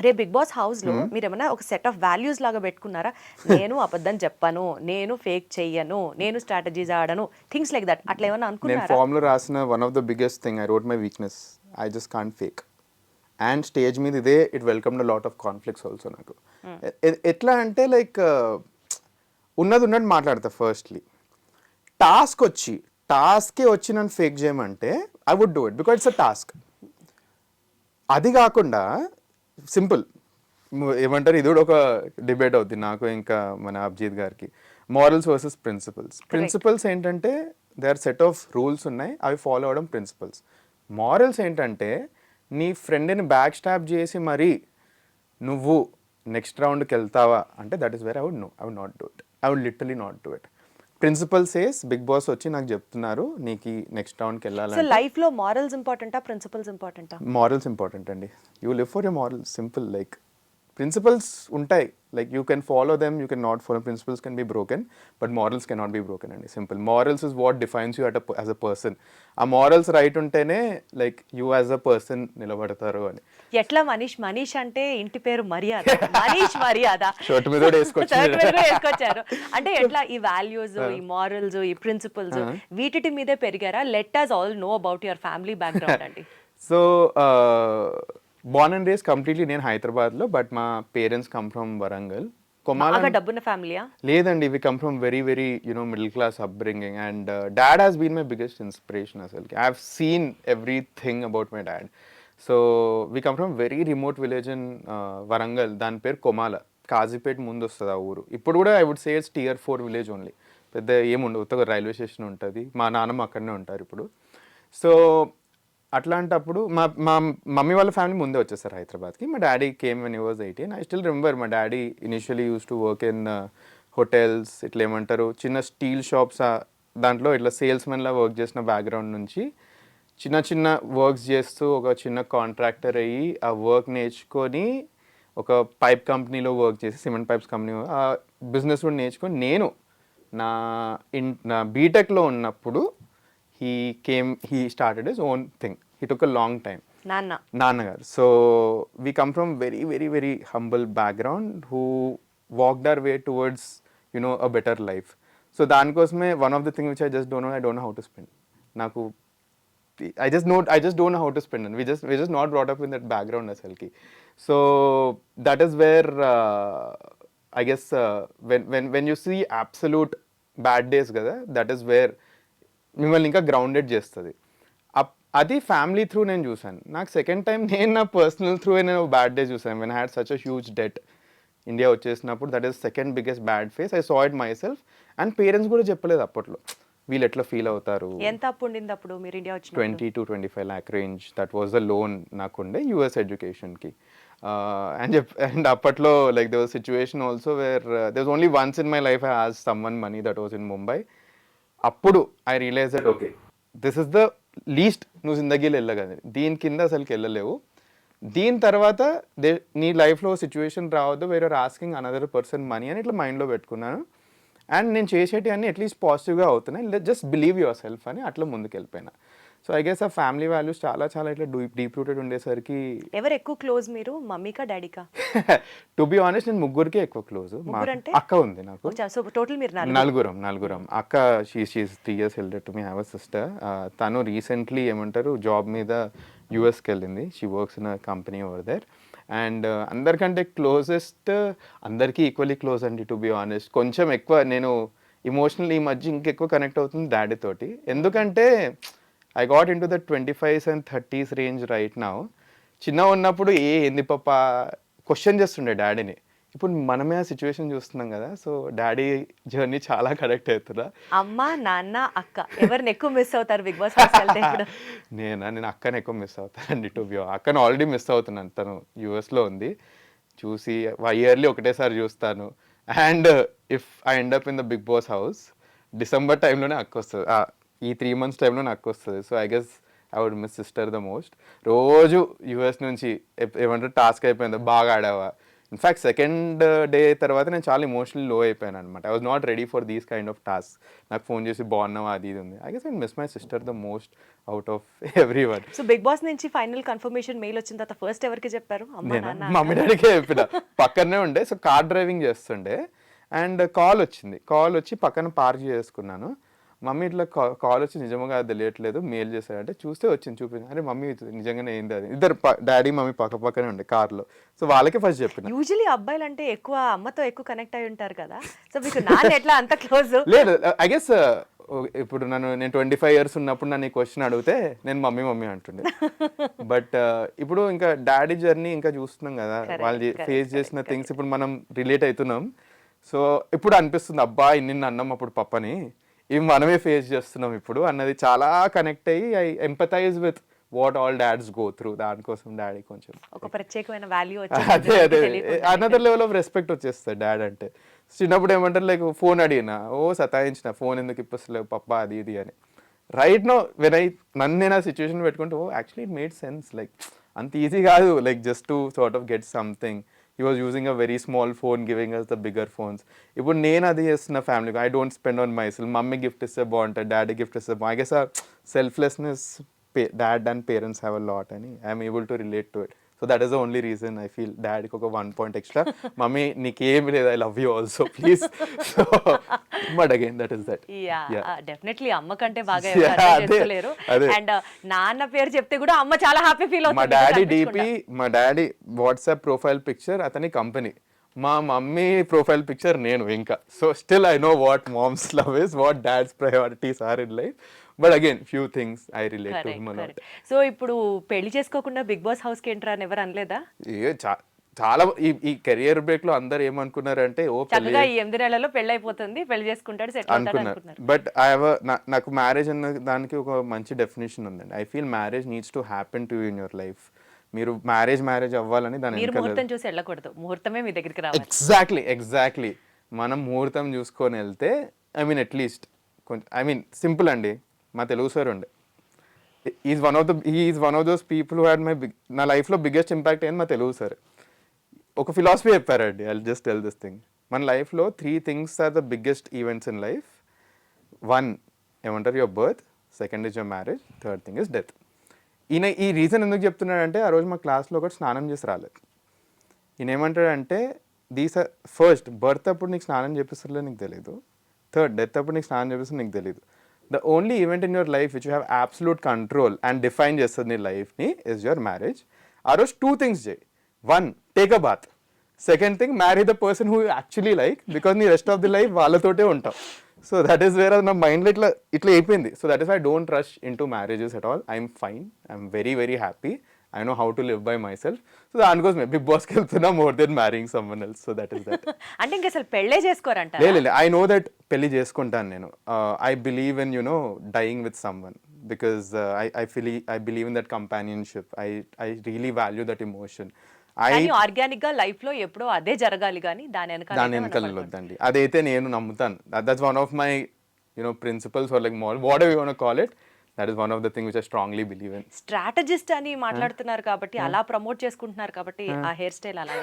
రేపు బిగ్ బాస్ హౌస్ లో మీరు ఏమైనా ఒక సెట్ ఆఫ్ వాల్యూస్ లాగా పెట్టుకున్నారా? నేను అబద్ధం చెప్పను, నేను ఫేక్ చెయ్యను, నేను స్ట్రాటజీస్ ఆడను, థింగ్స్ లైక్ దట్, అట్లా ఏమైనా అనుకున్నారా? నేను ఫామ్ లో రాసిన one of the biggest thing I wrote my weakness, I just can't fake. And stage మీద ఇదే it welcome lot of conflicts also నాకు. ఎట్లా అంటే లైక్ ఉన్నది ఉన్నట్టు మాట్లాడతా. ఫస్ట్లీ టాస్కే వచ్చి నన్ను ఫేక్ చేయమంటే I would do it because it's a task. అది కాకుండా సింపుల్ ఏమంటారు, ఇది కూడా ఒక డిబేట్ అవుతుంది నాకు ఇంకా మన అభిజిత్ గారికి. మారల్స్ వర్సెస్ ప్రిన్సిపల్స్ ఏంటంటే they are set of rules ఉన్నాయి, అవి ఫాలో అవడం ప్రిన్సిపల్స్. మారల్స్ ఏంటంటే నీ ఫ్రెండ్ని బ్యాక్ స్టాప్ చేసి మరీ నువ్వు నెక్స్ట్ రౌండ్కి వెళ్తావా అంటే that is where I would not do it. I would literally not do it. Principle says Bigg Boss వచ్చి నాకు చెప్తున్నారు నీకు నెక్స్ట్ రౌండ్కి సో వెళ్ళాలంటే లైఫ్ లో మారల్స్ ఇంపార్టెంటా, ప్రిన్సిపల్స్ ఇంపార్టెంటా? మారల్స్ ఇంపార్టెంట్ అండి. You live for your morals, simple. Like principles ఉంటాయి, like you can follow them, you can not follow. Principles can be broken but morals can not be broken అండి, simple. Morals is what defines you as a person. ఆ morals right ఉంటేనే like you as a person నిలబడతారు అని. ఎట్లా మనీష్? మనీష్ అంటే ఇంటి పేరు మర్యాద, మనీష్ మర్యాద షర్ట్ మీద కూడా వేసుకొచ్చారు. అంటే ఎట్లా ఈ వాల్యూస్, ఈ మారల్స్, ఈ ప్రిన్సిపల్స్ వీటి మీదే పెరిగారా? Let us all know about your family background అండి. So born and raised completely నేను హైదరాబాద్లో, బట్ మా పేరెంట్స్ కమ్ ఫ్రమ్ వరంగల్. బాగా డబ్బున్న ఫ్యామిలీయా? లేదండి, we come from very very middle class upbringing. And dad has been my biggest inspiration అసలుకి. I have seen everything about my dad. So we come from very remote village in Warangal, దాని పేరు కొమాల. కాజీపేట ముందు వస్తుంది ఆ ఊరు. ఇప్పుడు కూడా I would say it's Tier 4 village only. పెద్ద ఏముండదు, ఉత్తగా రైల్వే స్టేషన్ ఉంటుంది. మా నాన్నమ్మ అక్కడనే ఉంటారు ఇప్పుడు. సో అట్లాంటప్పుడు మా మా మమ్మీ వాళ్ళ ఫ్యామిలీ ముందే వచ్చేసారు హైదరాబాద్కి. మా daddy came when he was 18. I still remember మా daddy initially use to work in hotels, ఇట్లా ఏమంటారు చిన్న స్టీల్ షాప్స్, దాంట్లో ఇట్లా సేల్స్మెన్లా వర్క్ చేసిన బ్యాక్గ్రౌండ్ నుంచి చిన్న చిన్న వర్క్స్ చేస్తూ ఒక చిన్న కాంట్రాక్టర్ అయ్యి ఆ వర్క్ నేర్చుకొని ఒక పైప్ కంపెనీలో వర్క్ చేసి, సిమెంట్ పైప్స్ కంపెనీ, ఆ బిజినెస్ కూడా నేర్చుకొని నేను నా బీటెక్లో ఉన్నప్పుడు he started his own thing. He took a long time. నాన్నగారు. So we come from very very very humble background who walked our way towards a better life. So దానికోసమే one of the things which I just don't know, I don't know how to spend. నాకు I just don't know how to spend, and we're just not brought up in that background asalki. So that is where I guess when you see absolute bad days kada, that is where మిమ్మల్ని ఇంకా grounded చేస్తుంది. అది family through నేను చూసాను. నాకు second time నేను నా personal through నేను బ్యాడ్ డే చూసాను. When I had such a huge debt India వచ్చేసినప్పుడు. That is second biggest bad phase. I saw it myself. And parents కూడా చెప్పలేదు అప్పట్లో వీళ్ళు ఎట్లా ఫీల్ అవుతారు. ఎంత అప్పు ఉండింది అప్పుడు మీరు ఇండియా వచ్చి? 20 to 25 lakh range. That was the loan నాకుండే US ఎడ్యుకేషన్కి. అండ్ అప్పట్లో like they was situation also where they was only once in my life I asked someone money, that was in Mumbai. అప్పుడు I realise that okay this is the least నువ్వు జిందగీలో వెళ్ళగలదు, దీని కింద అసలుకి వెళ్ళలేవు. దీని తర్వాత నీ లైఫ్లో సిచ్యువేషన్ రావద్దు where are asking another person money అని ఇట్లా మైండ్లో పెట్టుకున్నాను. అండ్ నేను చేసేటి అన్నీ అట్లీస్ట్ పాజిటివ్గా అవుతున్నాయి, జస్ట్ బిలీవ్ యువర్ సెల్ఫ్ అని అట్లా ముందుకు వెళ్ళిపోయినా. సో ఐ గెస్ ఆ ఫ్యామిలీ వాల్యూస్ చాలా చాలా ఇట్లా డీప్ రూటెడ్ ఉండేసరికి. ఎవరు ఎక్కువ క్లోజ్ మీరు, మమ్మీకా డాడీకా? టు బి ఆనెస్ట్ నేను ముగ్గురికి ఎక్కువ క్లోజ్. అక్క ఉంది నాకు. సో టోటల్ మీరు నలుగురం. అక్క she is 3 years elder to me. I have a sister. తను రీసెంట్లీ ఏమంటారు జాబ్ మీద యూఎస్కి వెళ్ళింది. She works in a company over there. And అందరికంటే క్లోజెస్ట్, అందరికీ ఈక్వల్లీ క్లోజ్ అండి టు బి ఆనెస్ట్. కొంచెం ఎక్కువ నేను ఇమోషనల్ ఈ మధ్య ఇంకెక్కువ కనెక్ట్ అవుతుంది డాడీ తోటి. ఎందుకంటే I got into the 25s and 30s range right now. చిన్న ఉన్నప్పుడు ఏంది పాప క్వశ్చన్ చేస్తుండే డాడీని. ఇప్పుడు మనమే ఆ సిచ్యువేషన్ చూస్తున్నాం కదా. సో డాడీ జర్నీ చాలా కరెక్ట్ అవుతుందా. అమ్మ నాన్న అక్క ఎవరిని ఎక్కువ మిస్ అవుతారు బిగ్ బాస్? నేను అక్కని ఎక్కువ మిస్ అవుతానండి టు బి. అక్కను ఆల్రెడీ మిస్ అవుతున్నాను, తను యూఎస్లో ఉంది. చూసి ఇయర్లీ ఒకటేసారి చూస్తాను. And if I end up in the Bigg Boss house December టైంలోనే అక్క వస్తుంది. ఈ 3 months టైంలో నాకు వస్తుంది. So I guess I would miss sister the most. రోజు యూఎస్ నుంచి ఏమంటారు టాస్క్ అయిపోయింది, బాగా ఆడావా. ఇన్ఫ్యాక్ట్ సెకండ్ డే తర్వాత నేను చాలా ఇమోషనల్ లో అయిపోయాను అనమాట. I was not ready for these kind of task. నాకు ఫోన్ చేసి బాగున్నావా అది ఇది ఉంది. I guess I miss my sister the most out of everyone. So Bigg Boss నుంచి ఫైనల్ కన్ఫర్మేషన్ మెయిల్ వచ్చిన తర్వాత ఫస్ట్ ఎవరికి చెప్పారు? మమ్మీ డాడీకే చెప్పిన. పక్కనే ఉండే, సో కార్ డ్రైవింగ్ చేస్తుండే. అండ్ కాల్ వచ్చి పక్కన పార్క్ చేసుకున్నాను. మమ్మీ ఇట్లా కాల్ వచ్చి నిజంగా అది తెలియట్లేదు, మెయిల్ చేశారంటే చూస్తే వచ్చింది చూపింది. అరే మమ్మీ నిజంగానే ఏంది అది. ఇద్దరు డాడీ మమ్మీ పక్కనే ఉండే కార్లో. సో వాళ్ళకే ఫస్ట్ చెప్పిన. యూజువల్లీ అబ్బాయిలు అంటే ఎక్కువ అమ్మతో ఎక్కువ కనెక్ట్ అయి ఉంటారు కదా. సో మీకు నాన్న ఎట్లా అంత క్లోజ్? లేదు, ఐ గెస్ ఇప్పుడు నేను 25 years ఉన్నప్పుడు నన్ను ఈ క్వశ్చన్ అడిగితే నేను మమ్మీ అంటుండే. బట్ ఇప్పుడు ఇంకా డాడీ జర్నీ ఇంకా చూస్తున్నాం కదా, వాళ్ళు ఫేస్ చేసిన థింగ్స్ ఇప్పుడు మనం రిలేట్ అవుతున్నాం. సో ఇప్పుడు అనిపిస్తుంది అబ్బా ఇన్ని అన్నం అప్పుడు పప్పని, ఇవి మనమే ఫేస్ చేస్తున్నాం ఇప్పుడు అన్నది చాలా కనెక్ట్ అయ్యి I empathize with what all dads go through, దానికోసం డాడీ కొంచెం ఒక ప్రత్యేకమైన వాల్యూ అదే అదే అనదర్ లెవెల్ ఆఫ్ రెస్పెక్ట్ వచ్చేస్తుంది డాడ్ అంటే. చిన్నప్పుడు ఏమంటారు లైక్ ఫోన్ అడిగినా ఓ సతాయించిన, ఫోన్ ఎందుకు ఇప్పలేవు పప్పా అది ఇది అని. రైట్ నో వెన్ నన్ను నేను ఆ సిచ్యువేషన్ పెట్టుకుంటే oh actually it made sense, like అంత ఈజీ కాదు like just to sort of get something. He was using a very small phone giving us the bigger phones. ఇప్పుడు నేను అది చేస్తున్న ఫ్యామిలీకి, I don't spend on myself. Mummy gift ఇస్తే బాగుంటుంది, daddy gift ఇస్తే బాగుంటుంది. I guess uh selflessness dad and parents have a lot అని I'm able to relate to it. So that is the only reason I feel డాడీకి ఒక 1 point extra. Mummy నీకేమి లేదు, I love you also please. So but again that is that. Definitely అమ్మ కంటే బాగా Yeah, ఎవరు అర్థం అదే, చేసుకోలేరు. అదే. అండ్ నాన్న పేరు చెప్తే కూడా అమ్మ చాలా హ్యాపీ ఫీల్ మా అవుతుంది. డాడీ నిజంగా డిపి, మా డాడీ వాట్సాప్ ప్రొఫైల్ పిక్చర్ అతని కంపెనీ, మా మమ్మీ ప్రొఫైల్ పిక్చర్ నేను ఇంకా. So still I know what moms love is, what dads priorities are in life. But again few things I relate to him a lot. So ఇప్పుడు పెళ్లి చేసుకోకుండా Bigg Boss house కి enter అని ఎవరు అనలేదా? చాలా ఈ కెరియర్ బ్రేక్ లో అందరు ఏమనుకున్నారంటే ఓ చక్కగా ఈ 8 నెలల్లో పెళ్లి అయిపోతుంది, పెళ్లి చేసుకుంటాడు, సెటిల్ అవుతాడు అనుకున్నారు. బట్ నాకు మ్యారేజ్ అన్న దానికి ఒక మంచి డెఫినేషన్ ఉందండి. I feel marriage needs to happen to in your life. మీరు మ్యారేజ్ అవ్వాలని దాని మీరు ముహూర్తం చూసి వెళ్ళకూడదు, ముహూర్తమే మీ దగ్గరికి రావాలి. ఎగ్జాక్ట్లీ మనం ముహూర్తం చూసుకొని వెళ్తే ఐ మీన్ అట్లీస్ట్ కొంచెం ఐ మీన్ సింపుల్ అండి. మా తెలుగు సార్ ఉండే, is one of those people who had నా లైఫ్లో బిగ్గెస్ట్ ఇంపాక్ట్ అయింది మా తెలుగు సార్. ఒక ఫిలాసఫీ చెప్పారండి, I just tell this thing. మన లైఫ్లో 3 things are the biggest events in life. 1 ఏమంటారు your birth, 2nd is your marriage, 3rd thing is death. ఈయన ఈ రీజన్ ఎందుకు చెప్తున్నాడంటే ఆ రోజు మా క్లాస్లో ఒకటి స్నానం చేసి రాలేదు. ఈయన ఏమంటాడంటే ఫస్ట్ బర్త్ అప్పుడు నీకు స్నానం చేపిస్తలే నీకు తెలియదు, 3rd డెత్ అప్పుడు నీకు స్నానం చేపిస్తుంది నీకు తెలియదు. The only event in your life which you have absolute control and define చేస్తుంది నీ లైఫ్ని ఇస్ యువర్ మ్యారేజ్. ఆ రోజు 2 things చేయి. 1 take a bath, 2nd thing marry the person who actually like, because నీ రెస్ట్ ఆఫ్ ది లైఫ్ వాళ్ళతోటే ఉంటావు. So that is wear నా మైండ్లో ఇట్లా అయిపోయింది. So that is I don't rush in to marriages at all. I'm fine, I'm very very happy, I know how to live by my self. So దానికోసమే big బాస్కి వెళ్తున్నా more than మ్యారింగ్ someone else. So that is that. అంటే ఇంకా అసలు పెళ్ళే చేసుకోరంట? లేదు, I know that పెళ్లి చేసుకుంటాను నేను. I believe in dying with someone because I believe in that companionship. I really value that emotion. Organic గా లైఫ్ లో ఎప్పుడో అదే జరగాలి కానీ దాని వెనకాల వద్దండి. అదైతే నేను నమ్ముతాను. That's one of my principles are like whatever you want to call it. That is one of the thing which I strongly believe in. Strategist అని మాట్లాడుతున్నారు కాబట్టి, అలా ప్రమోట్ చేసుకుంటున్నారు కాబట్టి ఆ హెయిర్ స్టైల్ అలా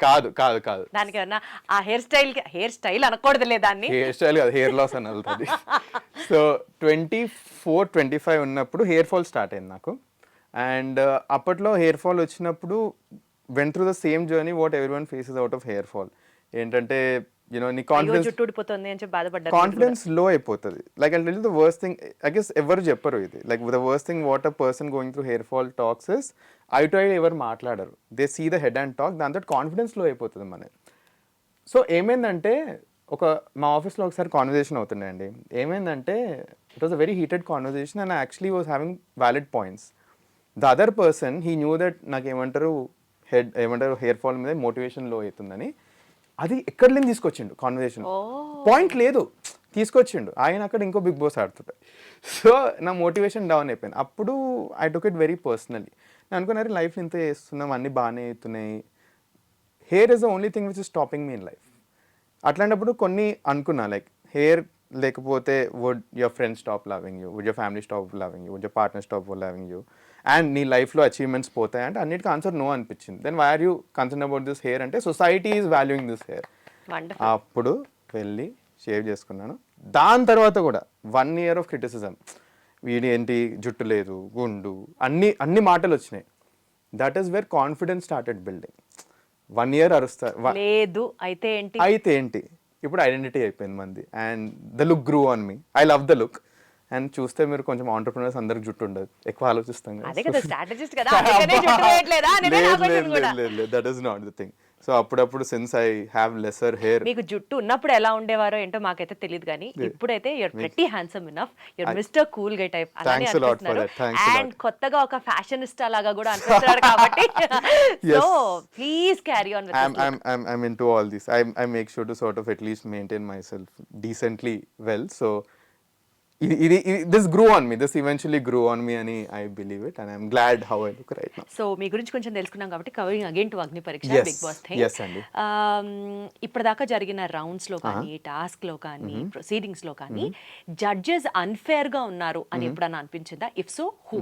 కాదు. దానికి ఆ హెయిర్ స్టైల్ అనకూడదులే, దాన్ని హెయిర్ స్టైల్ కాదు, హెయిర్ లాస్ అని వెళ్తుంది. సో 24-25 ఉన్నప్పుడు హెయిర్ ఫాల్ స్టార్ట్ అయింది నాకు. అండ్ అప్పట్లో హెయిర్ ఫాల్ వచ్చినప్పుడు went through the same journey what everyone faces out of hair fall. ఏంటంటే నీ కాన్ఫిడెన్స్ లో అయిపోతుంది. Like I tell you the worst thing, I guess ఎవరు చెప్పరు ఇది. Like the worst thing what a person going through hair fall talks is eye to eye ఎవరు మాట్లాడరు. They see the head and talk, దాంతో confidence low అయిపోతుంది మనది. So ఏమైందంటే మా ఆఫీస్లో ఒకసారి కాన్వర్జేషన్ అవుతుండే అండి. ఏమైందంటే it was a very heated conversation and actually was having valid points. The other person he knew that నాకు హెయిర్ ఫాల్ మీద మోటివేషన్ లో అవుతుందని, అది ఎక్కడ లేని తీసుకొచ్చిండు కాన్వర్జేషన్. పాయింట్ లేదు, తీసుకొచ్చిండు ఆయన. అక్కడ ఇంకో బిగ్ బాస్ ఆడుతుంటాడు. సో నా మోటివేషన్ డౌన్ అయిపోయింది. అప్పుడు I took it very personally. నేను అనుకున్నారు లైఫ్ ఇంత చేస్తున్నాం, అన్నీ బాగానే అవుతున్నాయి, hair is the only thing which is stopping me in life. అట్లాంటప్పుడు కొన్ని అనుకున్నా లైక్ హెయిర్ లేకపోతే would your friends stop loving you, would your family stop loving you, would your partner stop loving you, and నీ లైఫ్లో achievements పోతాయి అంటే అన్నిటికీ answer no అనిపించింది. Then why are you concern about this hair అంటే society is valuing this hair. అప్పుడు వెళ్ళి shave చేసుకున్నాను. దాని తర్వాత కూడా 1 year ఆఫ్ క్రిటిసిజం, వీడి ఏంటి జుట్టు లేదు, గుండు, అన్ని మాటలు వచ్చినాయి. That is wear confidence started building. 1 year అరుస్తారు, లేదు అయితే ఏంటి, ఇప్పుడు ఐడెంటిటీ అయిపోయింది మంది. And the look గ్రూ on me, I love the look. And చూస్తే మీరు కొంచెం ఆంటర్ప్రినర్స్ అందరికి జుట్టు ఉండదు, ఎక్కువ ఆలోచిస్తాం కదా. That is not the thing. So అప్పుడప్పుడు since I have lesser hair. మీకు జుట్టు ఉన్నప్పుడు ఎలా ఉండేవారో ఏంటో మాకైతే తెలియదు, కానీ ఇప్పుడైతే you're pretty handsome enough, you're mister cool gay type అలానే అనిపిస్తున్నారు. అండ్ కొత్తగా ఒక ఫ్యాషనిస్టా లాగా కూడా అనిపిస్తున్నారు కాబట్టి so please carry on with. I'm into all this. I make sure to sort of at least maintain myself decently well. So ఇది this grew on me, this eventually grew on me అని I believe it and I'm glad how I look right now. So మీ గురించి కొంచెం తెలుసుకున్నాం కాబట్టి covering again to Agnipariksha Yes. Bigg Boss Yes అండి. ఇప్పటిదాకా జరిగిన రౌండ్స్ లో కానీ టాస్క్ లో కానీ ప్రొసీడింగ్స్ లో కానీ జడ్జెస్ అన్ఫేర్ గా ఉన్నారు అని ఎప్పుడన్నా అనిపించిందా? If so who?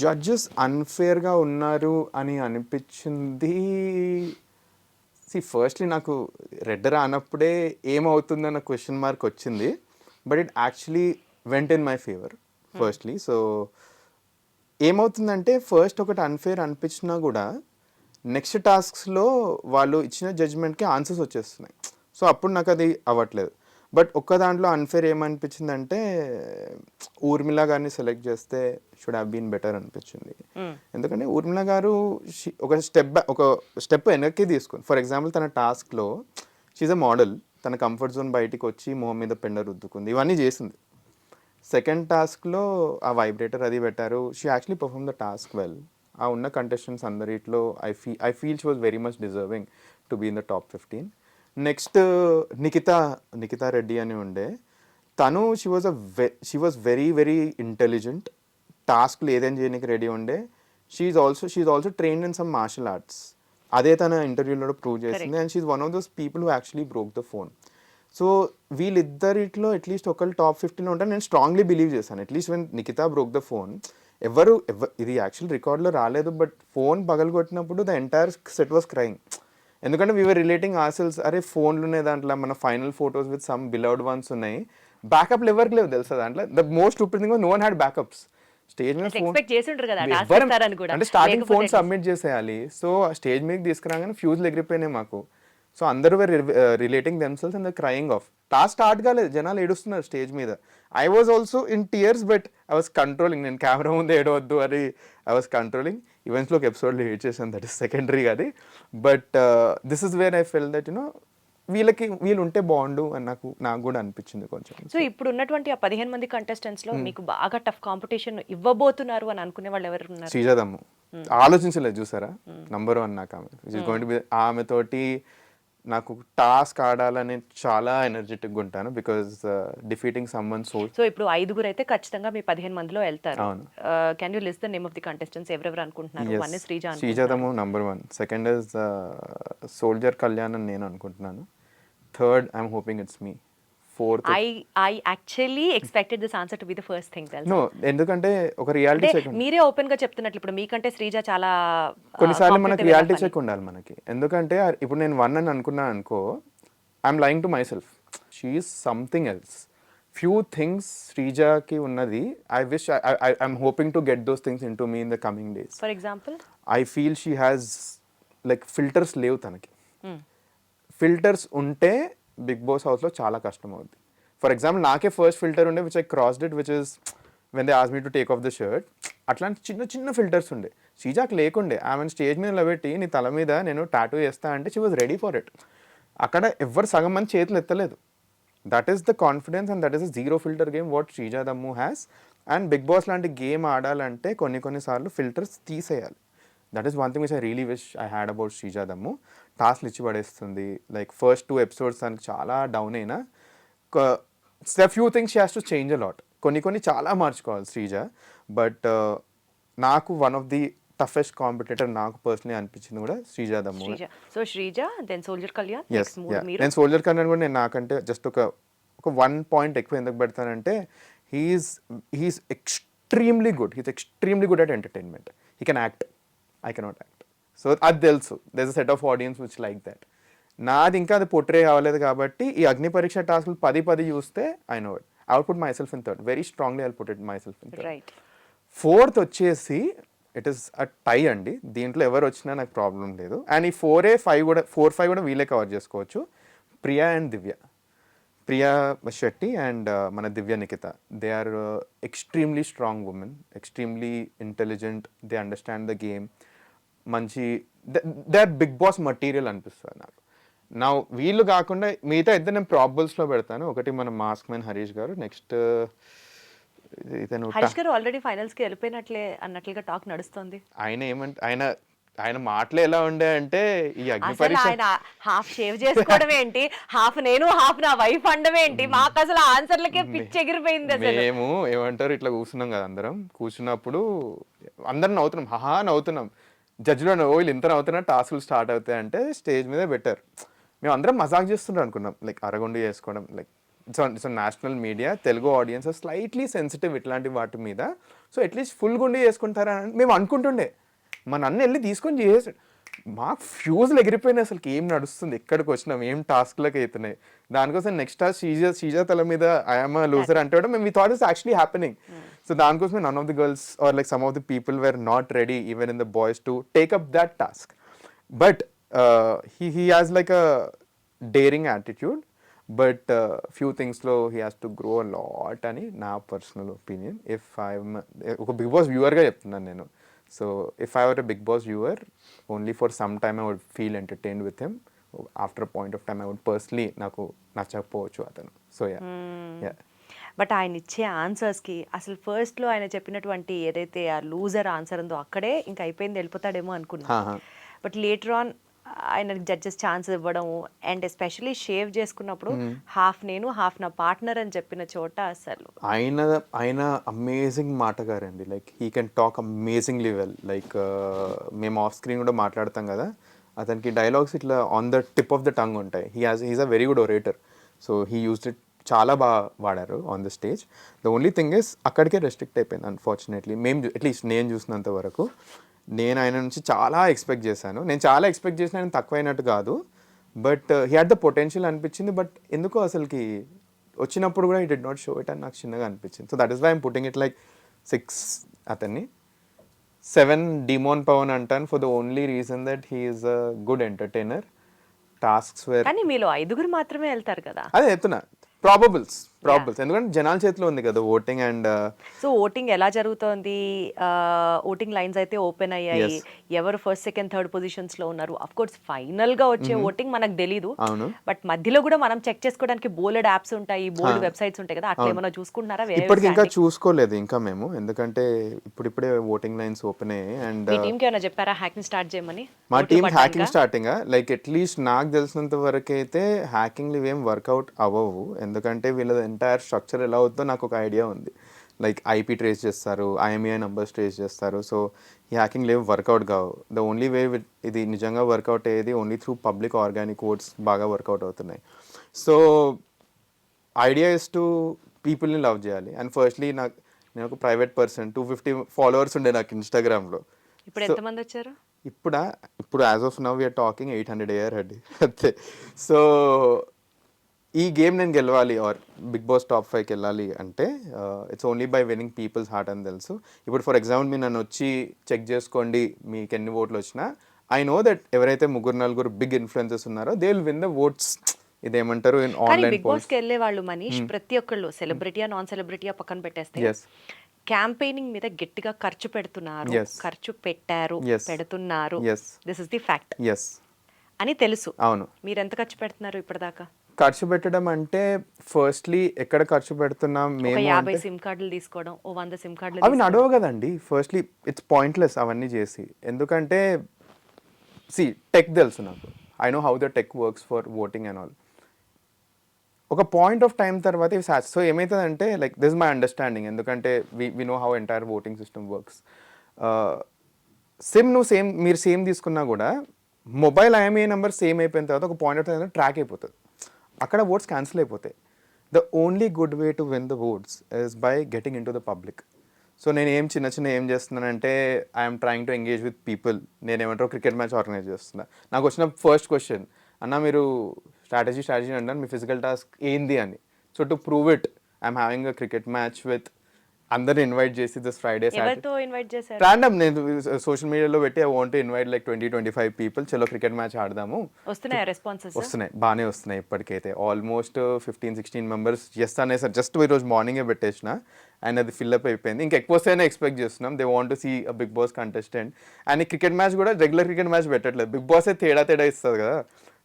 జడ్జెస్ అన్ఫేర్గా ఉన్నారు అని అనిపించింది. ఫస్ట్లీ నాకు రెడ్ రానప్పుడే ఏమవుతుందన్న క్వశ్చన్ మార్క్ వచ్చింది, but it actually went in my favour firstly. So ఏమవుతుందంటే ఫస్ట్ ఒకటి అన్ఫేర్ అనిపించినా కూడా నెక్స్ట్ టాస్క్స్లో వాళ్ళు ఇచ్చిన జడ్జ్మెంట్కి ఆన్సర్స్ వచ్చేస్తున్నాయి. సో అప్పుడు నాకు అది అవ్వట్లేదు. బట్ ఒక్క దాంట్లో అన్ఫేర్ ఏమనిపించిందంటే ఊర్మిళ గారిని సెలెక్ట్ చేస్తే షుడ్ హ్యావ్ బీన్ బెటర్ అనిపించింది. ఎందుకంటే ఊర్మిళ గారు ఒక స్టెప్ వెనక్కి తీసుకుని, ఫర్ ఎగ్జాంపుల్ తన టాస్క్లో షీఈ్ అ మోడల్, తన కంఫర్ట్ జోన్ బయటికి వచ్చి మొహం మీద పెండ రుద్దుకుంది, ఇవన్నీ చేసింది. సెకండ్ టాస్క్లో ఆ వైబ్రేటర్ అది పెట్టారు, she actually perform the task well. ఆ ఉన్న కంటెస్టెంట్స్ అందరిట్లో I feel she was very much deserving to be in the top 15. Next Nikhita Reddy అని ఉండే, తను she was very very intelligent, టాస్క్లు ఏదైనా చేయడానికి రెడీ ఉండే. She's also trained in some martial arts, అదే తన ఇంటర్వ్యూలో ప్రూవ్ చేసింది. And she's one of those people who actually broke the phone. So వీళ్ళిద్దరిట్లో అట్లీస్ట్ ఒకళ్ళు టాప్ 15లో ఉంటారు నేను స్ట్రాంగ్లీ బిలీవ్ చేశాను. At least when Nikhita broke the phone, ఎవరు ఇది యాక్చువల్ రికార్డ్లో రాలేదు, బట్ ఫోన్ పగలగొట్టినప్పుడు the entire set was crying. ఎందుకంటే వీఆర్ రిలేటింగ్ ఆర్సెల్స్, అరే ఫోన్లు ఉన్నాయి దాంట్లో, మన final photos with some beloved ones ఉన్నాయి, బ్యాకప్లు ఎవరికి లేవు తెలుసా దాంట్లో. The most stupid thing no one had backups. Stage మీద ఫోన్ అంటే స్టార్టింగ్ ఫోన్ సబ్మిట్ చేసేయాలి. సో స్టేజ్ మీద తీసుకురాగానే ఫ్యూజ్లు ఎగిరిపోయినాయి మాకు. సో అందరూ relating themselves and the crying of. Task start కాలేదు, జనాలు ఏడుస్తున్నారు స్టేజ్ మీద. I was also in tears, but I was controlling. నేను కెమెరా ముందు ఏడవద్దు అని ఐ వాజ్ కంట్రోలింగ్. ఈవెంట్స్లో ఒక ఎపిసోడ్లో ఏడ్ చేశాను, దట్ ఈస్ సెకండరీ అది. But this is where I fell that you know వీళ్ళు ఉంటే బాగుండు అని నాకు కూడా అనిపించింది కొంచెం. సో ఇప్పుడు ఉన్నటువంటి ఆ 15 మంది కంటెస్టెంట్స్ లో మీకు బాగా టఫ్ కాంపిటీషన్ ఇవ్వబోతున్నారు అని అనుకునే వాళ్ళు ఎవరు ఉన్నారు? శ్రీజాదమ్ము ఆలోచించలేదు చూసారా, నంబర్ 1 నాకు ఆమె. It is going to be, ఆమెతోటి నాకు టాస్క్ ఆడాలని చాలా ఎనర్జెటిక్గా ఉంటాను, because defeating someone soul. So ఇప్పుడు 5 అయితే ఖచ్చితంగా మీ 15 మందిలో వెళ్తారు. Can you list the name of the contestants ఎవరెవరు అనుకుంటున్నారు? One is శ్రీజాదమ్ము number 1, second is soldier Kalyan అని నేను అనుకుంటున్నాను, third I'm hoping it's me, fourth I actually expected this answer to be the first thing. No, ఎందుకంటే ఒక reality check, మీరే open గా చెప్తున్నట్లు ఇప్పుడు మీకంటే శ్రీజ చాలా కొన్నిసార్లు మనకి రియాలిటీ చెక్ ఉండాలి మనకి. ఎందుకంటే ఇప్పుడు నేను 1 అని అనుకున్నాను అనుకో, I'm lying to myself. She is something else. Few things శ్రీజాకి ఉన్నది, I wish I'm hoping to get those things into me in the coming days. For example I feel she has like filters లేవు తనకి. Filters ఉంటే big boss హౌస్లో చాలా కష్టం అవుద్ది. For example నాకే ఫస్ట్ ఫిల్టర్ ఉండే which I crossed it, which is when they ask me to take of the shirt. అట్లాంటి చిన్న చిన్న ఫిల్టర్స్ ఉండే. శ్రీజాకి లేకుండే. ఆమెను స్టేజ్ మీద నిలబెట్టి నీ తల మీద నేను టాటూ వేస్తా అంటే she was ready for it. అక్కడ ఎవ్వరు సగం మంది చేతులు ఎత్తలేదు. That is the confidence and that is the zero filter game what Sreeja Dammu has. And Bigg Boss లాంటి గేమ్ ఆడాలంటే కొన్నిసార్లు ఫిల్టర్స్ తీసేయాలి. That is one thing which I really wish I had about Sreeja Dammu. టాస్క్లు ఇచ్చి పడేస్తుంది. లైక్ ఫస్ట్ 2 ఎపిసోడ్స్ దానికి చాలా down అయినా, few things she has to change a lot. కొన్ని చాలా మార్చుకోవాలి శ్రీజ. బట్ నాకు one of the toughest competitor నాకు పర్సనలీ అనిపించింది కూడా Sreeja Dammu. So Sreeja, then soldier Kalyan. Yes, నేను సోల్జర్ కళ్యాణ్ కూడా నేను నాకంటే జస్ట్ ఒక 1 పాయింట్ ఎక్కువ ఎందుకు పెడతానంటే, he's extremely good. He's extremely good at entertainment. He can act, I cannot act. So అది తెలుసు, there is a set of audience which like that. నాది ఇంకా అది పోర్ట్రే అవ్వలేదు కాబట్టి ఈ అగ్ని పరీక్ష టాస్క్లు 10 చూస్తే I know it. I would put myself in third. Very strongly I put it myself in third. Fourth వచ్చేసి ఇట్ ఈస్ అ టై అండి. దీంట్లో ఎవరు వచ్చినా నాకు ప్రాబ్లం లేదు. అండ్ ఈ 4-5 కూడా వీళ్ళే కవర్ చేసుకోవచ్చు. ప్రియా అండ్ దివ్య, ప్రియా శెట్టి అండ్ మన Divya Nikhita, they are extremely strong women, extremely intelligent, they understand the game. మంచి they are Bigg Boss material అనిపిస్తుంది నాకు. నా వీళ్ళు కాకుండా మిగతా ఇద్దరు నేను ప్రాబబుల్స్లో పెడతాను. ఒకటి మన మాస్క్ మ్యాన్ హరీష్ గారు, నెక్స్ట్ హరీష్ గారు ఆల్రెడీ ఫైనల్స్ కి వెళ్ళిపోయినట్లే అన్నట్లుగా టాక్ నడుస్తుంది. ఆయన ఆయన మాటలు ఎలా ఉండే అంటే ఈ అసలు అగ్నిపరీక్ష ఆయన హాఫ్ షేవ్ చేసుకోవడం ఏంటి, హాఫ్ నేను హాఫ్ నా వైఫ్ అనడం ఏంటి, మాకు అసలు ఆన్సర్లకే పిచ్చి ఎగిరిపోయింది అసలు. మేము ఏమంటారు ఇట్లా కూర్చున్నాం కదా అందరం, కూర్చున్నప్పుడు అందరం నవ్వుతున్నాం, హహా నవ్వుతున్నాం. జడ్జిలో వీళ్ళు ఇంత నవ్వుతున్నా టాస్క్లు స్టార్ట్ అవుతాయి అంటే స్టేజ్ మీదే బెటర్. మేము అందరం మజాక్ చేస్తుంటాం అనుకున్నాం, లైక్ అరగొండి చేసుకోవడం, like it's national media, Telugu audience slightly sensitive ఇట్లాంటి వాటి మీద, సో అట్లీస్ట్ ఫుల్ గుండి చేసుకుంటారా అని మేము అనుకుంటుండే. మన అన్న వెళ్ళి తీసుకొని చేసాడు, మాకు ఫ్యూజ్లు ఎగిరిపోయినాయి, అసలు ఏం నడుస్తుంది, ఎక్కడికి వచ్చినాం, ఏం టాస్క్లకు అవుతున్నాయి. దానికోసం నెక్స్ట్ టాస్క్ శ్రీజ తల మీద ఐఎమ్ లూజర్ అంటే కూడా మేము we thought is actually happening. So దానికోసమే none of the girls are like some of the people were not ready even in the boys to take up that task. But he has like a daring attitude, but few things లో he has to grow a lot అని నా personal opinion. If I'm ఒక Bigg Boss వ్యూవర్గా చెప్తున్నాను నేను. So if I were a Bigg Boss viewer, only for some time I would feel entertained with him. After point of time I would personally నాకు నచ్చకపోవచ్చు అతను. So yeah. But ఆయన ఇచ్చే ఆన్సర్స్కి అసలు ఫస్ట్లో ఆయన చెప్పినటువంటి ఏదైతే ఆ లూజర్ ఆన్సర్ ఉందో అక్కడే ఇంకా అయిపోయింది, వెళ్ళిపోతాడేమో అనుకున్నా. బట్ లేటర్ ఆన్ ఆయన జడ్జెస్ ఛాన్స్ ఇవ్వడము, అండ్ ఎస్పెషలీ షేవ్ చేసుకున్నప్పుడు హాఫ్ నేను హాఫ్ నా పార్ట్నర్ అని చెప్పిన చోట అసలు ఆయన అమేజింగ్ మాటగారండి. Like he can talk amazingly well. Like మేము ఆఫ్ స్క్రీన్ కూడా మాట్లాడతాం కదా, అతనికి డైలాగ్స్ ఇట్లా on the tip of the tongue ఉంటాయి. He is a very good orator. So he used it చాలా బాగా వాడారు on the stage. The only thing is అక్కడికే రెస్ట్రిక్ట్ అయిపోయింది అన్ఫార్చునేట్లీ. మేము అట్లీస్ట్ నేను చూసినంత వరకు. నేను ఆయన నుంచి చాలా ఎక్స్పెక్ట్ చేశాను. నేను చాలా ఎక్స్పెక్ట్ చేసిన, ఆయన తక్కువైనట్టు కాదు, but he had the potential అనిపించింది. బట్ ఎందుకో అసలుకి వచ్చినప్పుడు కూడా he did not show it అని నాకు చిన్నగా అనిపించింది. So that is why I'm putting it like 6 అతన్ని. 7 డిమోన్ పవన్ అంటాను for the only reason that he is a good entertainer. Tasks where కానీ మీలో 5 మాత్రమే వెళ్తారు కదా. అదే చెప్తున్నా, ప్రాబబుల్స్ ఎందుకంటే జనాల చేతిలో ఉంది కదా ఓటింగ్. అండ్ సో ఓటింగ్ ఎలా జరుగుతోంది, ఓటింగ్ లైన్స్ అయితే ఓపెన్ అయ్యాయి, ఎవరు ఫస్ట్ సెకండ్ థర్డ్ పొజిషన్స్ లో ఉన్నారు. అఫ్ కోర్స్ ఫైనల్ గా వచ్చే ఓటింగ్ మనకు తెలీదు, బట్ మధ్యలో కూడా మనం చెక్ చేసుకోవడానికి బోల్డ్ యాప్స్ ఉంటాయి, బోల్డ్ వెబ్సైట్స్ ఉంటాయి కదా, అట్లా ఏమైనా చూసుకుంటున్నారా? ఇప్పటికి ఇంకా చూసుకోలేదు ఇంకా మేము, ఎందుకంటే ఇప్పుడిప్పుడే ఓటింగ్ లైన్స్ ఓపెన్ అయ్యాయి. అండ్ మీ టీంకి ఏమైనా చెప్పారా హ్యాకింగ్ స్టార్ట్ చేయమని? మా team hacking starting like at least నాకు తెలిసినంత వరకు అయితే హ్యాకింగ్లు ఇవేం వర్కౌట్ అవ్వవు, ఎందుకంటే వీళ్ళ ఎంటైర్ స్ట్రక్చర్ ఎలా అవుతుందో నాకు ఒక ఐడియా ఉంది. లైక్ ఐపీ ట్రేస్ చేస్తారు, ఐఎంఈఐ నంబర్స్ ట్రేస్ చేస్తారు. సో ఈ హ్యాకింగ్లు ఏవి వర్కౌట్ కావు. ద ఓన్లీ వే ఇది నిజంగా వర్కౌట్ అయ్యేది only through public organic votes బాగా వర్కౌట్ అవుతున్నాయి. సో ఐడియా ఇస్ టు పీపుల్ని లవ్ చేయాలి. అండ్ ఫస్ట్లీ నేను ఒక ప్రైవేట్ పర్సన్, 250 ఫాలోవర్స్ ఉండే నాకు ఇన్స్టాగ్రామ్లో. ఇప్పుడు ఎంతమంది వచ్చారు? ఇప్పుడు as of now we're talking 800 అయ్యారు అండి అంతే. సో ఈ గేమ్ నేను గెలవాలి ఆర్ బిగ్ బాస్ టాప్ 5కి వెళ్ళాలి అంటే it's only by winnowing peoples heart అని తెలుసు. ఇప్పుడు ఫర్ ఎగ్జాంపుల్ మీరు నన్ను వచ్చి చెక్ చేసుకోండి మీకు ఎన్ని ఓట్లు వచ్చినా, ఐ నో దట్ ఎవరైతే 3-4 బిగ్ ఇన్ఫ్లుయెన్సర్స్ ఉన్నారో they will win the votes. ఇదేమంటారు ఆన్లైన్ బిగ్ బాస్ కి వెళ్ళే వాళ్ళు మనీష్ ప్రతి ఒక్కళ్ళు సెలబ్రిటీయా నాన్ సెలబ్రిటీయా పక్కన పెట్టేస్తే క్యాంపెయినింగ్ మీద గట్టిగా ఖర్చు పెడుతున్నారు, ఖర్చు పెట్టారు, పెడుతున్నారు, దిస్ ఇస్ ది ఫ్యాక్ట్ అని తెలుసు. అవును. మీరు ఎంత ఖర్చు పెడుతున్నారు ఇప్పటిదాకా? ఖర్చు పెట్టడం అంటే ఫస్ట్లీ ఎక్కడ ఖర్చు పెడుతున్నాం మేము 50 సిమ్ కార్డులు తీసుకోవడం, 100 సిమ్ కార్డులు అవి నడవు కదండి. ఫస్ట్లీ ఇట్స్ పాయింట్లెస్ అవన్నీ చేసి, ఎందుకంటే టెక్ తెలుసు నాకు, I know how the tech works for voting and all. ఒక పాయింట్ ఆఫ్ టైం తర్వాత ఇవి సో ఏమవుతుందంటే లైక్ దిస్ మై అండర్స్టాండింగ్, ఎందుకంటే we know how entire voting system works. SIM మీరు సేమ్ తీసుకున్నా కూడా మొబైల్ ఐఎంఈఐ నెంబర్ సేమ్ అయిపోయిన తర్వాత ఒక పాయింట్ ఆఫ్ టైం ట్రాక్ అయిపోతుంది, అక్కడ ఓట్స్ క్యాన్సిల్ అయిపోతాయి. The only good way to win the oats is by getting in to the public. So నేను ఏం చేస్తున్నానంటే I'm trying to engage with people. నేను ఏమంటారు క్రికెట్ మ్యాచ్ ఆర్గనైజ్ చేస్తున్నా. నాకు వచ్చిన ఫస్ట్ క్వశ్చన్, అన్న మీరు స్ట్రాటజీ అంటారు, మీ ఫిజికల్ టాస్క్ ఏంది అని. So to prove it I'm having a cricket match with అందరిని ఇన్వైట్ చేసి దిస్ ఫ్రైడే ర్యాండమ్ నేను సోషల్ మీడియాలో పెట్టి I want to invite like 20-25 people, చలో క్రికెట్ మ్యాచ్ ఆడదాము. వస్తున్నాయి, బాగానే వస్తున్నాయి ఇప్పటికైతే. ఆల్మోస్ట్ 15-16 మెంబర్స్ చేస్తానే సార్, జస్ట్ ఈరోజు మార్నింగే పెట్టేసిన అండ్ అది ఫిల్అప్ అయిపోయింది. ఇంకా ఎక్కువ వస్తేనే ఎక్స్పెక్ట్ చేస్తున్నాం. They want to see a Bigg Boss contestant. And ఈ క్రికెట్ మ్యాచ్ కూడా రెగ్యులర్ క్రికెట్ మ్యాచ్ పెట్టట్లేదు, బిగ్ బాసే తేడా ఇస్తుంది కదా.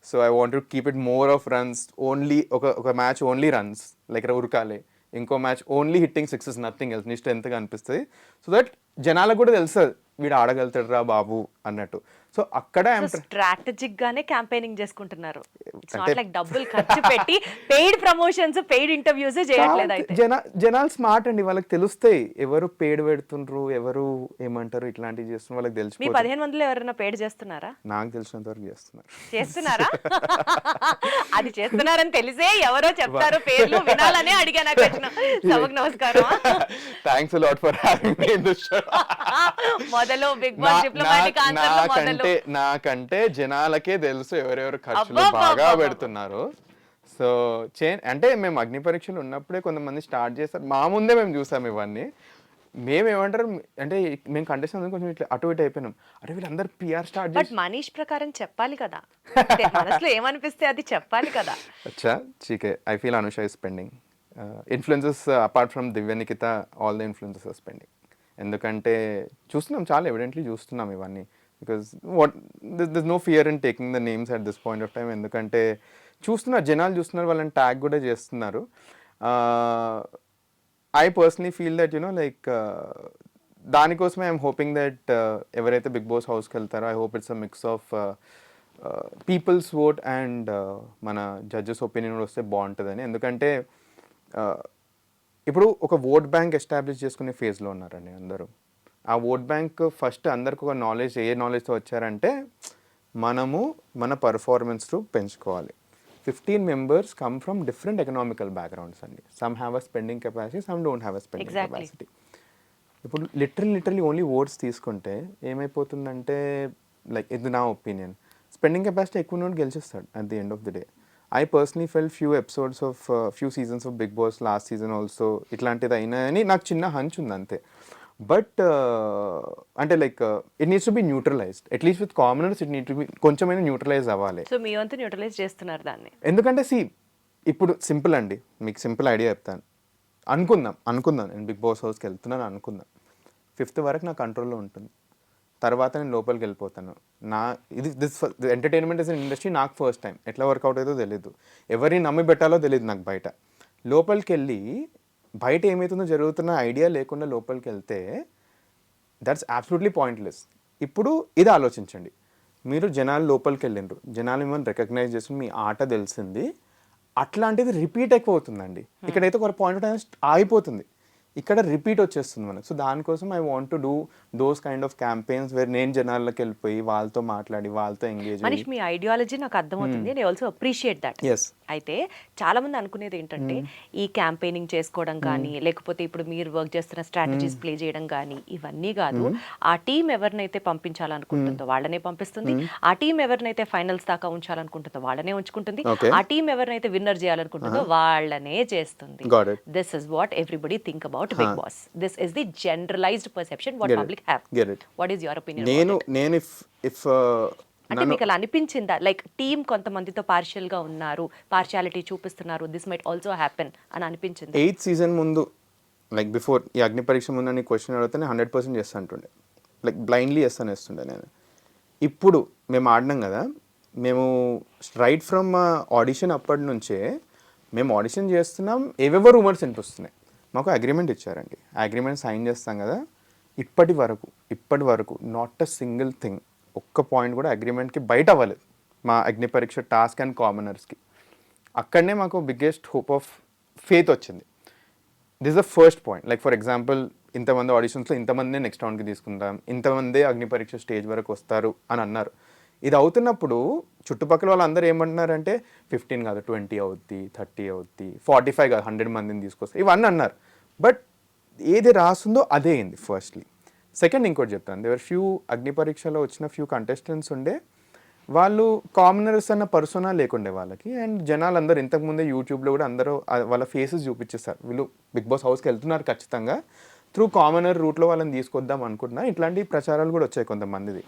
So I want to keep it more of runs only. ఒక మ్యాచ్ ఓన్లీ రన్స్ లైక్ ఉరకాలి, ఇంకో match only hitting sixes, nothing else, నీ స్ట్రెంత్గా అనిపిస్తుంది. సో దట్ జనాలకు కూడా తెలుస్తుంది వీడు ఆడగలుగుతాడు రా బాబు అన్నట్టు. సో అక్కడ స్ట్రాటజిక్ గానే క్యాంపెయినింగ్ చేసుకుంటున్నారు. ఇట్స్ నాట్ లైక్ డబ్బులు ఖర్చు పెట్టి పెయిడ్ ప్రమోషన్స్ పెయిడ్ ఇంటర్వ్యూస్ చేయట్లేదు. అయితే జనాలు స్మార్ట్ అండి, వాళ్ళకి తెలుస్తాయి ఎవరు పేడ్ పెడుతుండ్రు, ఎవరు ఏమంటారు ఇట్లాంటివి చేస్తున్నారు, వాళ్ళకి తెలుసు. మీ 15 మందిలో ఎవరైనా పేడ్ చేస్తున్నారా? నాకు తెలిసినంత వరకు చేస్తున్నారా? అది చేస్తున్నారని తెలిసే ఎవరో చెప్తారు పేర్లు వినాలనే అడిగా. నాకు వచ్చిన సభకు నమస్కారం. Thanks lot for having me in this show. మొదలు బిగ్ బాస్ డిప్లొమాటిక్ ఆన్సర్ లో మొదలు నాకంటే జనాలకే తెలుసు ఎవరెవరు ఖర్చులు బాగా పెడుతున్నారు. సో అంటే మేము అగ్ని పరీక్షలు ఉన్నప్పుడే కొంతమంది స్టార్ట్ చేస్తారు, మా ముందే మేము చూసాం ఇవన్నీ. మేము ఏమంటారు అంటే మేము కంటెస్టెంట్ కొంచెం ఇట్లా అటు ఇటు అయిపోయినాం, అరే వీళ్ళందరూ పిఆర్ స్టార్ట్ చేసి మనీష్ ప్రకారం చెప్పాలి కదా, మనసులో ఏమనిపిస్తే అది చెప్పాలి కదా. అచ్చా చీకే, I feel Anusha is spending influences apart from Divya Nikhita, all the influences are spending. ఎందుకంటే చూస్తున్నాం, చాలా ఎవిడెంట్లీ చూస్తున్నాం ఇవన్నీ. Because this no fear in taking the names at this point of time. ఎందుకంటే చూస్తున్నారు, జనాలు చూస్తున్నారు, వాళ్ళని ట్యాగ్ కూడా చేస్తున్నారు. I personally feel that like దానికోసమే ఐఎమ్ హోపింగ్ దట్ ఎవరైతే బిగ్ బాస్ హౌస్కి వెళ్తారో I hope it's a mix of people's vote and మన జడ్జెస్ ఒపీనియన్ వస్తే బాగుంటుందని. ఎందుకంటే ఇప్పుడు ఒక ఓట్ బ్యాంక్ ఎస్టాబ్లిష్ చేసుకునే ఫేజ్లో ఉన్నారండి అందరూ. ఆ ఓట్ బ్యాంక్ ఫస్ట్ అందరికి ఒక నాలెడ్జ్, ఏ నాలెడ్జ్తో వచ్చారంటే మనము మన పర్ఫార్మెన్స్ పెంచుకోవాలి. 15 members come from different economical backgrounds అండి. Some have a spending capacity, some don't have a spending capacity. ఇప్పుడు లిటరలీ ఓన్లీ ఓట్స్ తీసుకుంటే ఏమైపోతుందంటే, లైక్ ఇది నా ఒపీనియన్, స్పెండింగ్ కెపాసిటీ ఎక్కువ నుండి గెలిచేస్తాడు at the end of the day. I personally fell few episodes of few seasons of Bigg Boss, last season also ఇట్లాంటిది అయినా అని నాకు చిన్న హంచ్ ఉంది అంతే. బట్ అంటే like it needs to be neutralised, at least with commoners it need to be కొంచెమైనా neutralise అవ్వాలి. సో మీ వంతు న్యూట్రలైజ్ చేస్తున్నారు దాన్ని. ఎందుకంటే ఇప్పుడు సింపుల్ అండి, మీకు సింపుల్ ఐడియా చెప్తాను. అనుకుందాం నేను బిగ్ బాస్ హౌస్కి వెళ్తున్నాను అనుకుందాం, 5th వరకు నా కంట్రోల్లో ఉంటుంది, తర్వాత నేను లోపలికి వెళ్ళిపోతాను. This entertainment is an industry, నాకు ఫస్ట్ టైం ఎట్లా వర్కౌట్ అవుతుందో తెలియదు, ఎవరిని నమ్మి పెట్టాలో తెలియదు నాకు. బయట లోపలికి వెళ్ళి బయట ఏమవుతుందో జరుగుతున్న ఐడియా లేకుండా లోపలికి వెళ్తే దట్స్ అబ్సల్యూట్లీ పాయింట్లెస్. ఇప్పుడు ఇది ఆలోచించండి, మీరు జనాలు లోపలికి వెళ్ళిండ్రు, జనాలు మిమ్మల్ని రికగ్నైజ్ చేసి మీ ఆట తెలిసింది, అట్లాంటిది రిపీట్ ఎక్కువ అవుతుందండి. ఇక్కడైతే ఒక పాయింట్ ఆఫ్ టైం ఆగిపోతుంది, ఇక్కడ రిపీట్ వచ్చేస్తుంది మనకు. సో దానికోసం I want to do those kind of campaigns where నేను జనాల్లోకి వెళ్ళిపోయి వాళ్ళతో మాట్లాడి వాళ్ళతో ఎంగేజ్. మనీష్, మీ ఐడియాలజీ నాకు అర్థమవుతుంది, నేను ఆల్సో అప్రిషియేట్ దట్. అయితే చాలా మంది అనుకునేది ఏంటంటే ఈ క్యాంపెయినింగ్ చేసుకోవడం కానీ, లేకపోతే ఇప్పుడు మీరు వర్క్ చేస్తున్న స్ట్రాటజీస్ ప్లే చేయడం కానీ ఇవన్నీ కాదు, ఆ టీం ఎవరినైతే పంపించాలనుకుంటుందో వాళ్ళనే పంపిస్తుంది, ఆ టీం ఎవరినైతే ఫైనల్స్ దాకా ఉంచాలనుకుంటుందో వాళ్ళనే ఉంచుకుంటుంది, ఆ టీం ఎవరినైతే విన్నర్ చేయాలనుకుంటుందో వాళ్ళనే చేస్తుంది. This is what everybody think about Bigg Boss. This is the generalized perception what public have. What is your opinion? నేను if అంటే మీకు అలా అనిపించిందా, లైక్ టీమ్ కొంతమందితో పార్షియల్ గా ఉన్నారు, పార్షియాలిటీ చూపిస్తున్నారు, దిస్ మైట్ ఆల్సో హ్యాపెన్ అని అనిపించింది? 8th సీజన్ ముందు, లైక్ బిఫోర్ ఈ అగ్ని పరీక్ష ముందు అని క్వశ్చన్ అడిగితే 100% చేస్తా అంటుండే, లైక్ బ్లైండ్లీ చేస్తానే నేను. ఇప్పుడు మేము ఆడినాం కదా, మేము రైట్ ఫ్రమ్ ఆడిషన్ అప్పటి నుంచే మేము ఆడిషన్ చేస్తున్నాం, ఏవేవో రూమర్స్ వినిపిస్తున్నాయి. మాకు అగ్రిమెంట్ ఇచ్చారండి, అగ్రిమెంట్ సైన్ చేస్తాం కదా, ఇప్పటి వరకు నాట్ అ సింగిల్ థింగ్, ఒక్క పాయింట్ కూడా అగ్రిమెంట్కి బయట అవ్వలేదు మా అగ్ని పరీక్ష టాస్క్ అండ్ కామనర్స్కి. అక్కడనే మాకు బిగ్గెస్ట్ హోప్ ఆఫ్ ఫేత్ వచ్చింది. This the first point. Like for example, ఇంతమంది ఆడిషన్స్లో ఇంతమంది నెక్స్ట్ రౌండ్కి తీసుకుంటాం, ఇంతమంది అగ్ని పరీక్ష స్టేజ్ వరకు వస్తారు అని అన్నారు. ఇది అవుతున్నప్పుడు చుట్టుపక్కల వాళ్ళందరూ ఏమంటున్నారంటే 15 కాదు 20 అవుద్ది, 30 అవుద్ది, 45 కాదు 100 మందిని తీసుకొస్తారు, ఇవన్నీ అన్నారు. బట్ ఏది రాస్తుందో అదే అయింది ఫస్ట్లీ. సెకండ్ ఇంకోటి చెప్తాను, దేవర్ ఫ్యూ అగ్ని పరీక్షలో వచ్చిన ఫ్యూ కంటెస్టెంట్స్ ఉండే, వాళ్ళు కామనర్స్ అన్న పర్సోనా లేకుండే వాళ్ళకి. అండ్ జనాలు అందరూ ఇంతకుముందే యూట్యూబ్లో కూడా అందరూ వాళ్ళ ఫేసెస్ చూపించేస్తారు, వీళ్ళు బిగ్ బాస్ హౌస్కి వెళ్తున్నారు ఖచ్చితంగా, త్రూ కామనర్ రూట్లో వాళ్ళని తీసుకొద్దాం అనుకుంటున్నా. ఇట్లాంటి ప్రచారాలు కూడా వచ్చాయి కొంతమందిది.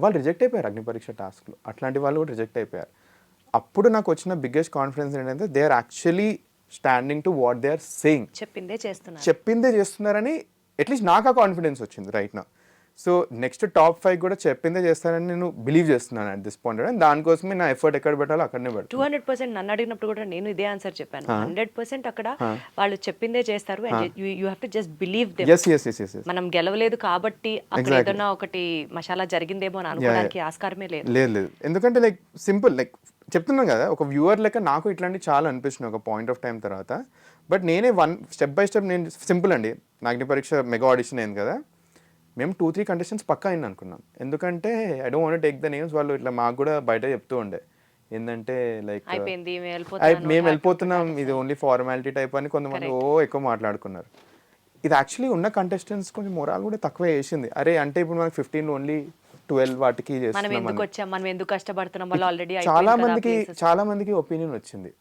వాళ్ళు రిజెక్ట్ అయిపోయారు అగ్ని పరీక్ష టాస్క్లో, అట్లాంటి వాళ్ళు కూడా రిజెక్ట్ అయిపోయారు. అప్పుడు నాకు వచ్చిన బిగ్గెస్ట్ కాన్ఫిడెన్స్ ఏంటంటే they are actually standing to what they are saying, చెప్పిందే చేస్తున్నారని అట్లీస్ట్ నాకు ఆ కాన్ఫిడెన్స్ వచ్చింది రైట్ నా. సో నెక్స్ట్ టాప్ 5 కూడా చెప్పిందే చేస్తానని నేను బిలీవ్ చేస్తున్నాను అట్ దిస్ పాయింట్. అండ్ దానికోసమే నా ఎఫర్ట్ ఎక్కడ పెట్టాలో అక్కడనే పెడతాను. 200% నన్ను అడిగినప్పుడు కూడా నేను ఇదే ఆన్సర్ చెప్పాను. 100% అక్కడ వాళ్ళు చెప్పిందే చేస్తారు. And you have to just believe them. yes. మనం గెలవలేదు కాబట్టి అక్కడ ఏదైనా ఒకటి మసాలా జరిగిందేమో అని అనుకోవడానికి ఆస్కారమే లేదు. లేదు ఎందుకంటే లైక్ సింపుల్ లైక్ చెప్తున్నాను కదా, ఒక వ్యూవర్ లెక్క నాకు ఇట్లాంటి చాలా అనిపిస్తుంది ఒక పాయింట్ ఆఫ్ టైం తర్వాత. బట్ నేనే స్టెప్ బై స్టెప్ నేను సింపుల్ అండి. అగ్నిపరీక్ష మెగా ఆడిషన్ అయింది కదా, మేము 2-3 కంటెస్టెంట్స్ పక్కా అయింది అనుకున్నాం. ఎందుకంటే I don't want take the names. వాళ్ళు ఇట్లా మాకు కూడా బయట చెప్తూ ఉండే ఏంటంటే లైక్ అయిపోయింది మేము వెళ్ళిపోతున్నాం, ఇది ఓన్లీ ఫార్మాలిటీ టైప్ అని కొంతమంది ఎక్కువ మాట్లాడుకున్నారు. ఇది యాక్చువల్లీ ఉన్న కంటెస్టెంట్స్ కొంచెం మొరాల్ కూడా తక్కువ వేసింది. అరే అంటే ఇప్పుడు మనకి 15 ఓన్లీ 12 వాటికి మనం ఎందుకు కష్టపడుతున్నాం, వాళ్ళు ఆల్రెడీ చాలా మందికి ఒపీనియన్ వచ్చింది.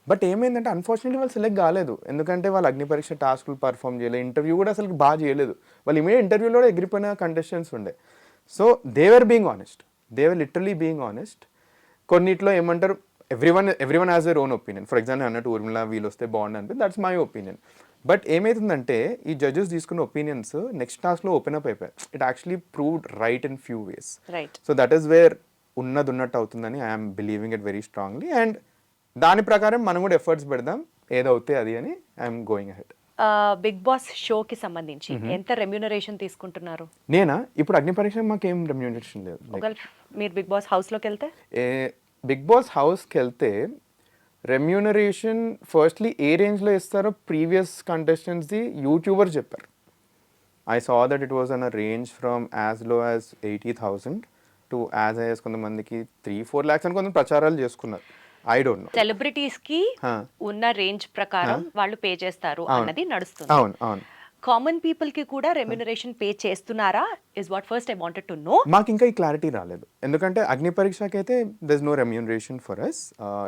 బట్ ఏమైందంటే అన్ఫార్చునేట్లీ వాళ్ళు సెలెక్ట్ కాలేదు. ఎందుకంటే వాళ్ళు అగ్నిపరీక్ష టాస్క్లు పర్ఫామ్ చేయలేదు, ఇంటర్వ్యూ కూడా అసలు బాగా చేయలేదు. వాళ్ళు ఇమీడియట్ ఇంటర్వ్యూలో కూడా ఎగిరిపోయిన కంటెస్టెంట్స్ ఉండే. So they were literally being honest. కొన్నిట్లో ఏమంటారు, everyone has their own opinion. For example అన్నట్టు ఊర్మిళ వీళ్ళు వస్తే బాగుంది అంటే దట్స్ మై ఒపీనియన్. బట్ ఏమైతుందంటే ఈ జడ్జెస్ తీసుకున్న ఒపీనియన్స్ నెక్స్ట్ టాస్క్లో ఓపెన్ అప్ అయిపోయాయి. It actually proved right in few ways. So that is where ఉన్నట్టు అవుతుందని I'm believing it very strongly. And దాని ప్రకారం మనం కూడా ఎఫర్ట్స్ పెడదాం, ఏదవుతే అది అని I'm going ahead. Bigg Boss షోకి సంబంధించి ఎంత రెమ్యూనరేషన్ తీసుకుంటున్నారు? నేనా? ఇప్పుడు అగ్నిపరీక్ష మాకేం రెమ్యూనరేషన్ లేదు. మీరు బిగ్ బాస్ హౌస్లోకి వెళ్తే బిగ్ బాస్ హౌస్కి వెళ్తే రెమ్యూనరేషన్ ఫస్ట్లీ ఏ రేంజ్లో ఇస్తారో ప్రీవియస్ కంటెస్టెంట్స్ది యూట్యూబర్ చెప్పారు. I saw that it was an a range from as low as 80,000 to as high as కొంతమందికి 3-4 lakhs అని కొంత ప్రచారాలు చేసుకున్నారు. I don't know. సెలబ్రిటీస్ కి ఉన్న రేంజ్ ప్రకారం వాళ్ళు పే చేస్తారు అన్నది నడుస్తుంది. అవును. కామన్ పీపుల్ కి కూడా రెమ్యూనరేషన్ పే చేస్తున్నారా is what first I wanted to know. మాకు ఇంకా ఈ క్లారిటీ రాలేదు. ఎందుకంటే అగ్ని పరీక్షకి అయితే there is no remuneration for us.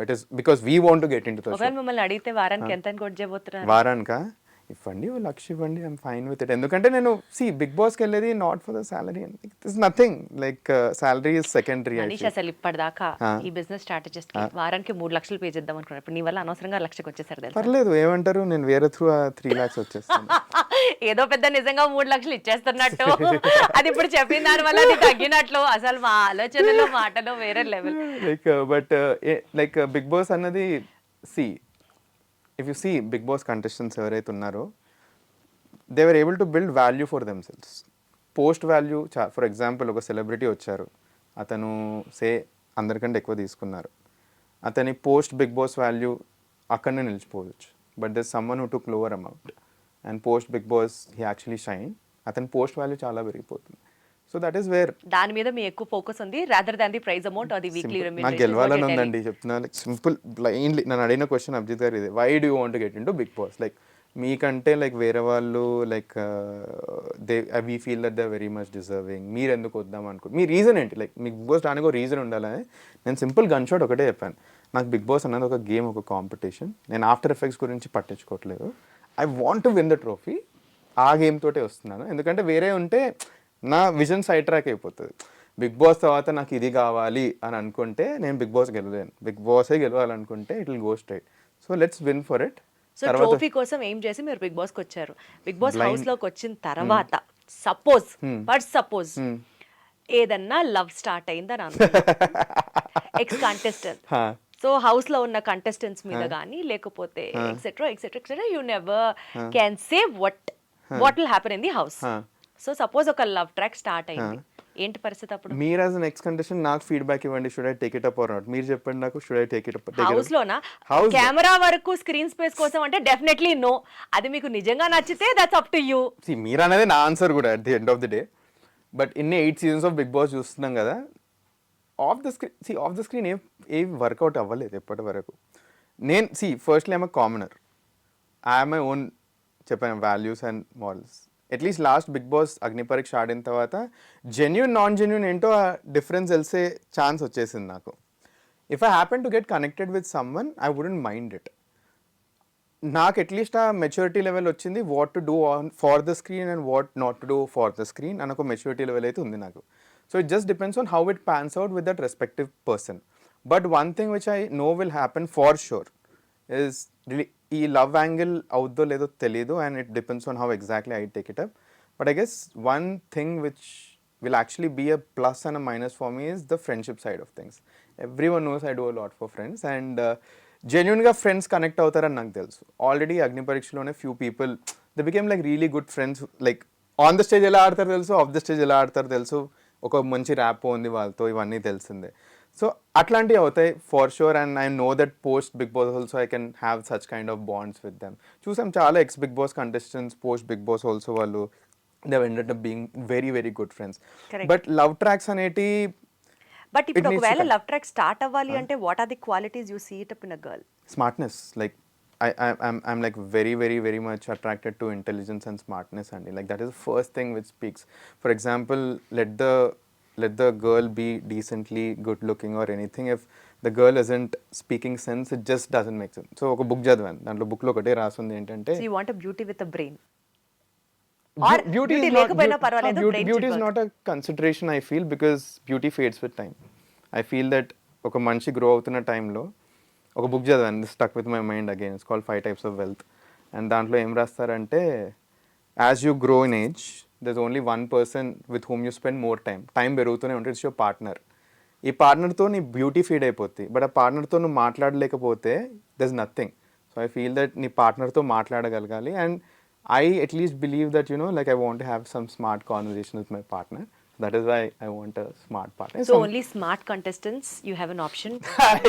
It is because we want to get into the show. ఒకవేళ మిమ్మల్ని అడిగితే వారానికి ఎంత అని కొట్టబోతున్నారు? వారానికా ఇవ్వండి, లక్ష ఇవ్వండి, ఐఎమ్ ఫైన్ విత్ ఇట్. ఎందుకంటే నేను బిగ్ బాస్కి వెళ్ళేది not for the salary, it's nothing like salary is secondary. Manish అసలు ఇప్పటిదాకా ఈ బిజినెస్ స్ట్రాటజిస్ట్ కి వారానికి 3 లక్షలు పే చేద్దాం అనుకున్నాను. ఇప్పుడు నీ వల్ల అనవసరంగా 1 లక్షకి వచ్చేసారు. పర్లేదు, ఏమంటారు, నేను వేరే త్రూ 3 lakhs వచ్చేస్తాను. ఏదో పెద్ద నిజంగా 3 లక్షలు ఇచ్చేస్తున్నట్టు అది ఇప్పుడు చెప్పిన దాని వల్ల అది తగ్గినట్లు. అసలు మా ఆలోచనలో మాటలో వేరే level. But like Bigg Boss అన్నది if you see Bigg Boss contestants ఎవరైతే ఉన్నారో they were able to build value for themselves. Post value for example ఒక సెలబ్రిటీ వచ్చారు, అతను అందరికంటే ఎక్కువ తీసుకున్నారు, అతని పోస్ట్ బిగ్ బాస్ వాల్యూ అక్కడనే నిలిచిపోవచ్చు. But there someone who took lower amount and post Bigg Boss he actually shine, అతని పోస్ట్ వాల్యూ చాలా పెరిగిపోతుంది. సో దట్ ఈస్ వేర్ దాని మీద మీ ఎక్కువ ఫోకస్ ఉంది rather than the prize amount or the weekly remuneration. నాకు గెలవాలని ఉందండి, చెప్తున్నా. లైక్ సింపుల్ బ్లైండ్లీ నన్ను అడిగిన క్వశ్చన్ అభిజిత్ గారు ఇది, why do you want to get into Bigg Boss? Like మీకంటే లైక్ వేరే వాళ్ళు like we feel that they very much deserving, మీరు ఎందుకు వద్దాం అనుకో, మీ రీజన్ ఏంటి? లైక్ మీకు బిగ్ బాస్ రానికి ఒక రీజన్ ఉండాలని నేను సింపుల్ గన్ షాట్ ఒకటే చెప్పాను. నాకు బిగ్ బాస్ అన్నది ఒక గేమ్, ఒక కాంపిటీషన్. నేను ఆఫ్టర్ ఎఫెక్ట్స్ గురించి పట్టించుకోవట్లేదు. I want to win the trophy. ఆ గేమ్ తోటే వస్తున్నాను. ఎందుకంటే వేరే ఉంటే నా విజన్ సైడ్ ట్రాక్ అయిపోతుంది. బిగ్ బాస్ తర్వాత నాకు ఇది కావాలి అని అనుకుంటే నేను బిగ్ బాస్ గెలవలేను. బిగ్ బాసే గెలవాలనుకుంటే it will go straight. So let's win for it. So trophy కోసం ఏం చేసి మీరు బిగ్ బాస్కి వచ్చారు. బిగ్ బాస్ హౌస్ లోకి వచ్చిన తర్వాత సపోజ్ ఏదన్నా లవ్ స్టార్ట్ అయిందని అనుకుంటా ఎక్స్ కంటెస్టెంట్, సో హౌస్ లో ఉన్న కంటెస్టెంట్స్ మీద కానీ లేకపోతే etcetera you never can say what will happen in the house. So suppose ఒక లవ్ ట్రాక్ స్టార్ట్ అయింది, ఏంటి పరిస్థితి అప్పుడు? మీరు యాజ్ నెక్స్ట్ కంటెస్టెంట్ నాకు ఫీడ్బ్యాక్ ఇవ్వండి, should I take it up or not? మీరు చెప్పండి నాకు, should I take it up? House లోనా? కెమెరా వరకు స్క్రీన్ స్పేస్ కోసం అంటే డెఫినెట్లీ నో. అది మీకు నిజంగా నచ్చితే దట్స్ అప్ టు యూ. మీరు అనేది నా ఆన్సర్ కూడా at the end of the day. But ఇన్ని 8 seasons ఆఫ్ బిగ్ బాస్ చూస్తున్నాం కదా, ఆఫ్ ద స్క్రీన్ ఏం వర్కౌట్ అవ్వలేదు ఎప్పటి వరకు. నేను firstly I'm a commoner, I'm my own చెప్పాను values and morals. At least last Bigg Boss Agnipariksha ఆడిన తర్వాత జెన్యూన్ నాన్ జెన్యూన్ ఏంటో ఆ డిఫరెన్స్ తెలిసే ఛాన్స్ వచ్చేసింది నాకు. If I happen to get connected with someone I wouldn't mind it. నాకు at least ఆ మెచ్యూరిటీ లెవెల్ వచ్చింది, what to do for the screen and what not to do for the screen అని ఒక maturity level అయితే ఉంది నాకు. So it just depends on how it pans out with that respective person. But one thing which I know will happen for sure is ఈ love angle అవుద్దో లేదో తెలీదు, and it depends on how exactly I take it up. But I guess one thing which will actually be a plus and a minus for me is the friendship side of things. Everyone knows I do a lot for friends, and genuinely friends connect అవుతారని నాకు తెలుసు. Already అగ్నిపరీక్షలోనే few people they became like really good friends, like on the stage ఎలా ఆడతారో తెలుసు, of the stage ఎలా ఆడతారో తెలుసు, ఒక మంచి ర్యాప్ ఉంది వాళ్ళతో, ఇవన్నీ తెలిసిందే. సో అట్లాంటివి అవుతాయి for sure, and I know that post Bigg Boss also I can have such kind of bonds with them. చూసాం చాలా ex Bigg Boss contestants post Bigg Boss also వాళ్ళు they ended up being very very good friends. But love tracks అనేటి but ఇప్పుడు ఒకవేళ love track start అవ్వాలి అంటే what are the qualities you see it up in a girl? Smartness, like I'm like very much attracted to intelligence and smartness, and like that is the first thing which speaks. For example, let the girl be decently good looking or anything. If the girl isn't speaking sense, it just doesn't make sense. So oka book చదివాను, దాంట్లో book లో ఒకటే రాసుంది ఏంటంటే so you want a beauty with a brain, or beauty లేకపోయినా పర్వాలేదు, beauty is not a consideration I feel, because beauty fades with time. I feel that ఒక మనిషి గ్రో అవుతున్న టైంలో ఒక బుక్ చదివాను, this stuck with my mind again, it's called 5 Types of Wealth. అండ్ దాంట్లో ఏం రాస్తారంటే as you grow in age there is only one person with whom you spend more time పెరుగుతూనే ఉంటుంది, ఇట్స్ యువర్ పార్ట్నర్. ఈ పార్ట్నర్తో నీ beauty feed అయిపోద్ది, but ఆ పార్ట్నర్తో నువ్వు మాట్లాడలేకపోతే there is nothing. So I feel that నీ పార్ట్నర్తో మాట్లాడగలగాలి, and I at least believe that, you know, like I want to have some smart conversation with my partner. That is why I want a smart partner. So only smart contestants you have an option.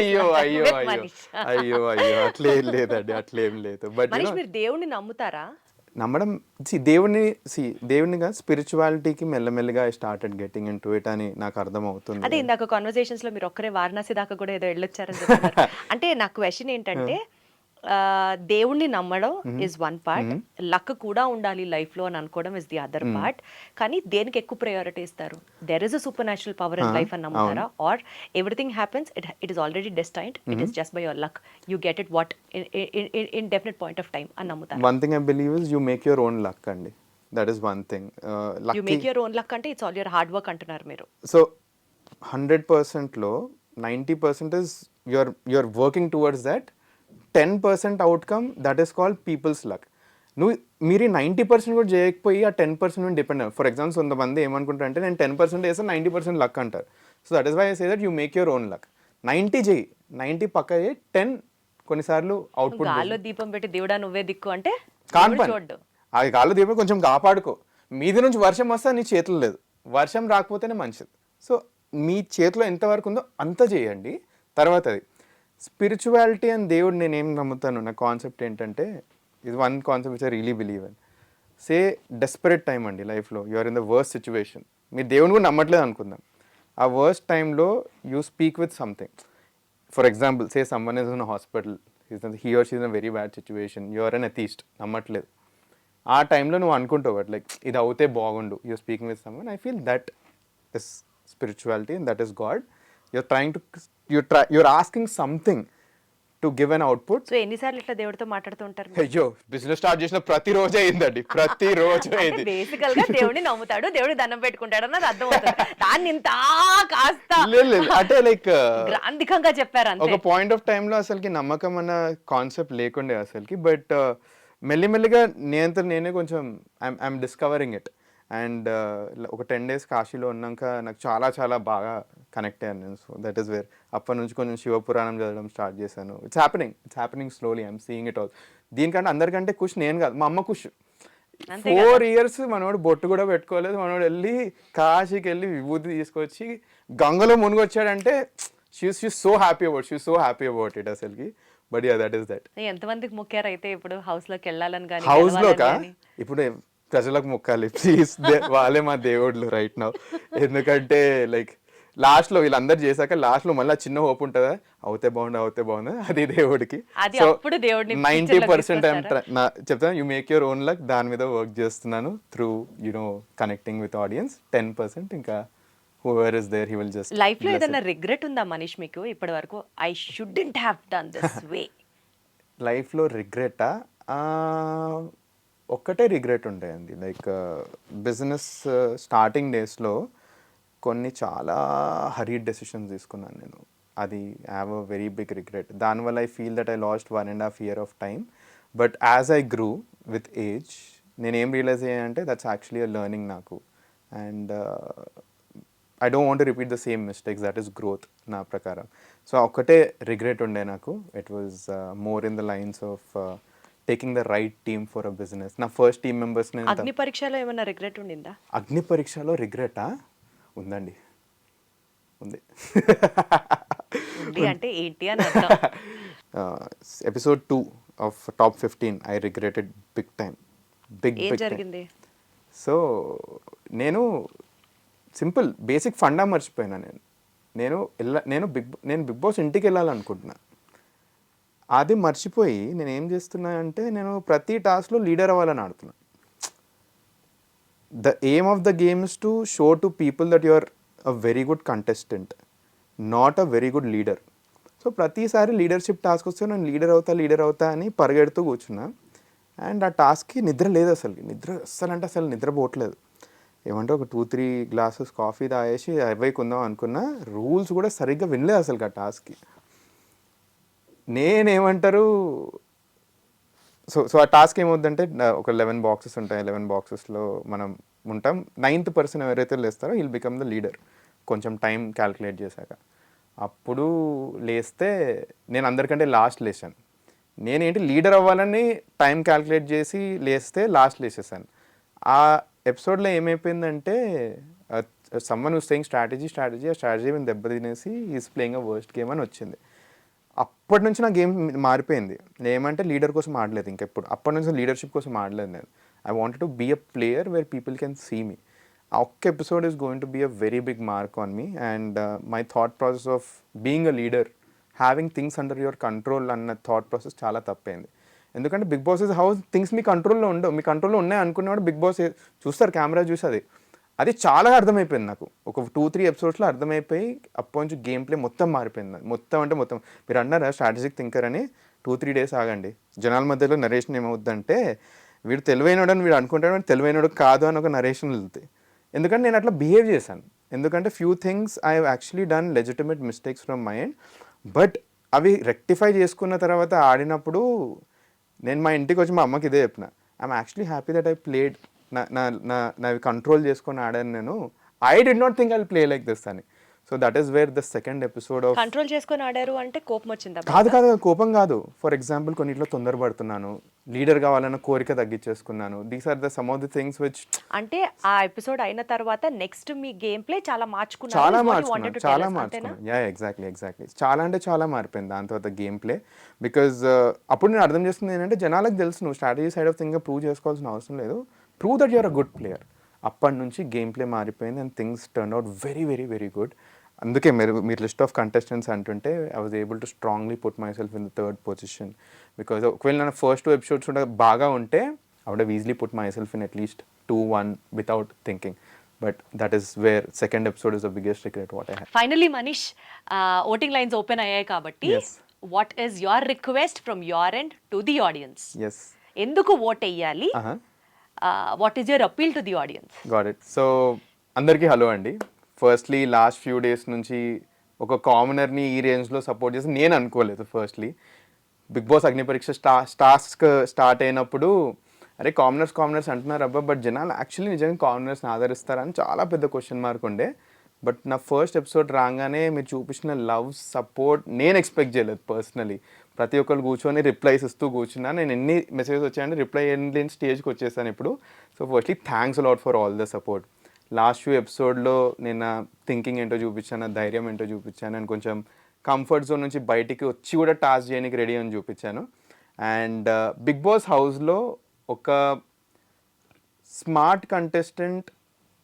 అయ్యో Manish. అట్లేం లేదండి, అట్లేం లేదు. But Manish, మీరు దేవుణ్ణి నమ్ముతారా? నమ్మడం దేవునిగా స్పిరిచువాలిటీకి మెల్లమెల్లగా I started getting in to it అని నాకు అర్థం అవుతుంది. అదే ఇందాక కాన్వర్సేషన్స్ లో మీరు ఒక్కరే వారణాసి దాకా కూడా ఏదో వెళ్ళొచ్చారని చెప్తున్నారు. అంటే నా క్వశ్చన్ ఏంటంటే, దేవుణ్ణి నమ్మడం ఇస్ వన్ పార్ట్, లక్ కూడా ఉండాలి లైఫ్ లో అని అనుకోవడం ఇస్ ది అదర్ పార్ట్. కానీ దేనికి ఎక్కువ ప్రయారిటీ ఇస్తారు? There is a supernatural power in life అని నమ్ముతారా, or everything happens it is already destined, it is just by your luck, you get it what in definite point of time అని నమ్ముతారు? One thing I believe is you make your own luck అండి. That is one thing. You make your own luck అంటే it's all your hard work అంటున్నారు మీరు. So 100%లో 90% is your working towards that. 10% outcome, that is called people's luck. మీరు 90% కూడా చేయకపోయి ఆ 10% మీద depend అవ్వాలి. ఫర్ ఎగ్జాంపుల్ కొంతమంది ఏమనుకుంటారు అంటే నేను 10% చేస్తే 90% లక్ అంటారు. So that is why I say that you make your own luck. 90 చేయి, 90 పక్క చేయి, 10 కొన్నిసార్లు అవుట్పుట్. గాల్లో దీపం పెట్టి దేవుడా నువ్వే దిక్కు అంటే చూడ్డు, అది గాల్లో దీపం కొంచెం కాపాడుకో. మీది నుంచి వర్షం వస్తే నీ చేతులు లేదు, వర్షం రాకపోతేనే మంచిది. సో మీ చేతిలో ఎంతవరకు ఉందో అంత చేయండి. తర్వాత అది స్పిరిచువాలిటీ అండ్ దేవుడు నేను ఏం నమ్ముతాను, నా కాన్సెప్ట్ ఏంటంటే, ఇది one concept which I really believe in. Say desperate time అండి లైఫ్లో, you are in the worst situation, మీరు దేవుని కూడా నమ్మట్లేదు అనుకుందాం. ఆ వర్స్ట్ టైంలో you speak with something. For example say someone is in hospital, he or she is in very bad situation, you are an atheist, నమ్మట్లేదు. ఆ టైంలో నువ్వు అనుకుంటావు లైక్ ఇది అవుతే బాగుండు, you're speaking with someone. I feel that is spirituality and that is God. You're trying to you're asking something to give an output. So ఎన్నిసార్లు ఇట్లా దేవుడితో మాట్లాడుతూ ఉంటారు? అయ్యో, బిజినెస్ స్టార్ట్ చేసిన ప్రతిరోజు అయిందండి, ప్రతిరోజు అయింది. బేసికల్ గా దేవుడిని నమ్ముతాడు, దేవుడి దండం పెట్టుకుంటాడు అన్నది అర్థమవుతుంది. దాన్ని ఇంత కాస్త అంటే లైక్ గ్రాంధికంగా చెప్పారు. ఒక పాయింట్ ఆఫ్ టైంలో అసలుకి నమ్మకం అన్న కాన్సెప్ట్ లేకుండే అసలుకి, బట్ మెల్లిమెల్లిగా నేనే కొంచెం ఐఎమ్ డిస్కవరింగ్ ఇట్. అండ్ ఒక 10 days కాశీలో ఉన్నాక నాకు చాలా బాగా కనెక్ట్ అయ్యాను నేను. సో దట్ ఈస్ వేర్ అప్పటి నుంచి కొంచెం శివపురాణం చదవడం స్టార్ట్ చేశాను. It's happening slowly, I'm seeing it all. దీనికంటే అందరికంటే ఖుష్ నేను కాదు, మా అమ్మ ఖుష్. 4 years మనోడు బొట్టు కూడా పెట్టుకోలేదు, మనోడు వెళ్ళి కాశీకి వెళ్ళి విభూతి తీసుకొచ్చి గంగలో మునిగొచ్చాడంటే she so happy about it అసలుకి. But yeah, that is that. ఎంతమందికి మొక్కారు అయితే ఇప్పుడు హౌస్లోకి వెళ్ళాలని? కానీ హౌస్లోకా ఇప్పుడు ప్రజలకు మొక్కాలి ప్లీజ్, వాళ్ళే మా దేవుళ్ళు రైట్ నౌ. ఎందుకంటే లైక్ లాస్ట్లో వీళ్ళందరూ చేశాక లాస్ట్లో మళ్ళీ చిన్న హోప్ ఉంటుందా, అవుతే బాగుంది, అది దేవుడికి. సో 90% చెప్తాను, you make your own luck, దాని మీద వర్క్ చేస్తున్నాను through you know connecting with audience. 10% ఇంకా whoever is there, he will just. Life లో ఏదైనా రిగ్రెట్ ఉందా మనీష్ మీకు ఇప్పటి వరకు? I shouldn't have done this way. లైఫ్లో రిగ్రెటా? ఒక్కటే రిగ్రెట్ ఉంటాయండి. లైక్ బిజినెస్ స్టార్టింగ్ డేస్లో కొన్ని చాలా హరీడ్ డెసిషన్స్ తీసుకున్నాను నేను. అది I have a very big regret. దానివల్ల I feel that I lost 1.5 year of time. But as I grew with age నేనేం రియలైజ్ అయ్యానంటే దట్స్ యాక్చువల్లీ అ లెర్నింగ్ నాకు. And I don't want repeat the same mistakes, that is growth నా ప్రకారం. So ఒక్కటే regret ఉండే నాకు, it was more in the lines of taking the right team for a business. నా first team members నేను అగ్ని పరీక్షలో ఏమైనా రిగ్రెట్ ఉండిందా? అగ్ని పరీక్షలో రిగ్రెటా? ఉందండి, ఉంది. ఉంది అంటే ఏంటి అని అర్థం. Episode 2 of top 15 I regretted big time. ఏం జరిగింది? సో నేను సింపుల్ బేసిక్ ఫండా మర్చిపోయినా. నేను బిగ్ బాస్ ఇంటికి వెళ్ళాలనుకుంటున్నా, అది మర్చిపోయి నేను ఏం చేస్తున్నా అంటే నేను ప్రతి టాస్క్లో లీడర్ అవ్వాలని ఆడుతున్నా. The aim of the game is to show to people that you are a very good contestant, not a very good leader. So ప్రతిసారి లీడర్షిప్ టాస్క్ వస్తే నేను లీడర్ అవుతా అని పరిగెడుతూ కూర్చున్నా. అండ్ ఆ టాస్క్కి నిద్ర లేదు, అసలు నిద్రపోవట్లేదు. ఏమంటే ఒక 2-3 గ్లాసెస్ కాఫీ తాగేసి కొందాం అనుకున్నా. రూల్స్ కూడా సరిగ్గా వినలేదు అసలు ఆ టాస్క్కి. నేనేమంటారు, సో ఆ టాస్క్ ఏమవుద్దంటే ఒక 11 బాక్సెస్ ఉంటాయి. 11 బాక్సెస్లో మనం ఉంటాం. 9th పర్సన్ ఎవరైతే లేస్తారో హీల్ బికమ్ ద లీడర్, కొంచెం టైం క్యాల్కులేట్ చేశాక. అప్పుడు లేస్తే నేను అందరికంటే లాస్ట్ లేచాను. నేనేంటి లీడర్ అవ్వాలని టైం క్యాల్కులేట్ చేసి లేస్తే లాస్ట్ లేచేసాను. ఆ ఎపిసోడ్లో ఏమైపోయిందంటే సమ్మన్ హూస్ సేయింగ్ స్ట్రాటజీ ఆ స్ట్రాటజీ మీద దెబ్బతినేసి is playing a worst game అని వచ్చింది. అప్పటి నుంచి నా గేమ్ మారిపోయింది. ఏమంటే లీడర్ కోసం ఆడలేదు ఇంకెప్పుడు. అప్పటి నుంచి లీడర్షిప్ కోసం ఆడలేదు నేను. I wanted to be a player where people can see me. ఆ ఒక్క episode is going to be a very big mark on me. And my thought process of being a leader, having things under your control అన్న thought process చాలా తప్పైంది. ఎందుకంటే Bigg Boss is house things మీ కంట్రోల్లో ఉండవు. మీ కంట్రోల్లో ఉన్నాయి అనుకున్నవాడు బిగ్ బాస్ చూస్తారు, కెమెరా చూసి అది చాలా అర్థమైపోయింది నాకు. ఒక 2-3 ఎపిసోడ్స్లో అర్థమైపోయి అప్పటి నుంచి గేమ్ ప్లే మొత్తం మారిపోయింది. మొత్తం మీరు అన్నారా స్ట్రాటజిక్ థింకర్ అని, 2-3 డేస్ ఆగండి. జనాల మధ్యలో నరేషన్ ఏమవుద్దంటే వీడు తెలివైనడని వీడు అనుకుంటాడు, వీడు తెలివైనడు కాదు అని ఒక నరేషన్ వెళ్తాయి. ఎందుకంటే నేను అట్లా బిహేవ్ చేశాను. ఎందుకంటే few things I have actually done legitimate mistakes from my end. But అవి రెక్టిఫై చేసుకున్న తర్వాత ఆడినప్పుడు నేను మా ఇంటికి వచ్చి మా అమ్మకి ఇదే చెప్పిన, I'm actually happy that I played, నావి కంట్రోల్ చేసుకొని ఆడాను నేను. I did not think I will play like this అని. So that is where the second episode of control చేసుకొని ఆడారు అంటే కోపం వచ్చిందా? కాదు కోపం కాదు. ఫర్ ఎగ్జాంపుల్ కొన్నిట్లో తొందరపడుతున్నాను, లీడర్ కావాలన్న కోరిక తగ్గించేసుకున్నాను. These are the some of the things which అంటే ఆ ఎపిసోడ్ అయిన తర్వాత నెక్స్ట్ మీ గేమ్ ప్లే చాలా మార్చుకున్నారు. యా ఎగ్జాక్ట్లీ చాలా అంటే చాలా మారిపోయింది దాని తర్వాత గేమ్ ప్లే. బికాజ్ అప్పుడు నేను అర్థం చేస్తుంది ఏంటంటే జనాలకు తెలుసు నువ్వు strategy side of thing prove చేసుకోవాల్సిన అవసరం లేదు, prove that you're a good player. అప్పటి నుంచి గేమ్ ప్లే మారిపోయింది and things turn out very very very good. అందుకే మీరు లిస్ట్ ఆఫ్ కంటెస్టెంట్స్ అంటుంటే I was able to strongly put myself in the third position. Because ఒకవేళ నా first 2 episodes కూడా బాగా ఉంటే I would have easily put myself in at least 2-1 without thinking. But that is wear second episode is the biggest regret what I have. Finally Manish, voting lines open అయ్యాయి కాబట్టి what is your request from your end to the audience? ఎందుకు vote వేయాలి? What is your appeal to the audience? Got it. So అందరికీ hello అండి. Firstly last few days నుంచి ఒక కామనర్ని ఈ రేంజ్లో సపోర్ట్ చేసి నేను అనుకోలేదు. Firstly big Boss అగ్నిపరీక్ష task start అయినప్పుడు అరే కామనర్స్ అంటున్నారు అబ్బా, బట్ జనాలు యాక్చువల్లీ నిజంగా కామనర్స్ని ఆదరిస్తారని చాలా పెద్ద క్వశ్చన్ మార్క్ ఉండే. బట్ నా ఫస్ట్ ఎపిసోడ్ రాగానే మీరు చూపించిన లవ్ సపోర్ట్ నేను ఎక్స్పెక్ట్ చేయలేదు పర్సనలీ. ప్రతి ఒక్కరు కూర్చొని రిప్లైస్ ఇస్తూ కూర్చున్నా. నేను ఎన్ని మెసేజెస్ వచ్చాయంటే రిప్లై లేని స్టేజ్కి వచ్చేసాను ఇప్పుడు. So firstly thanks a lot for all the support. Last few ఎపిసోడ్లో నేను థింకింగ్ ఏంటో చూపించాను, ధైర్యం ఏంటో చూపించాను, అండ్ కొంచెం కంఫర్ట్ జోన్ నుంచి బయటికి వచ్చి కూడా టాస్క్ చేయడానికి రెడీ అని చూపించాను. అండ్ బిగ్ బాస్ హౌస్లో ఒక స్మార్ట్ కంటెస్టెంట్,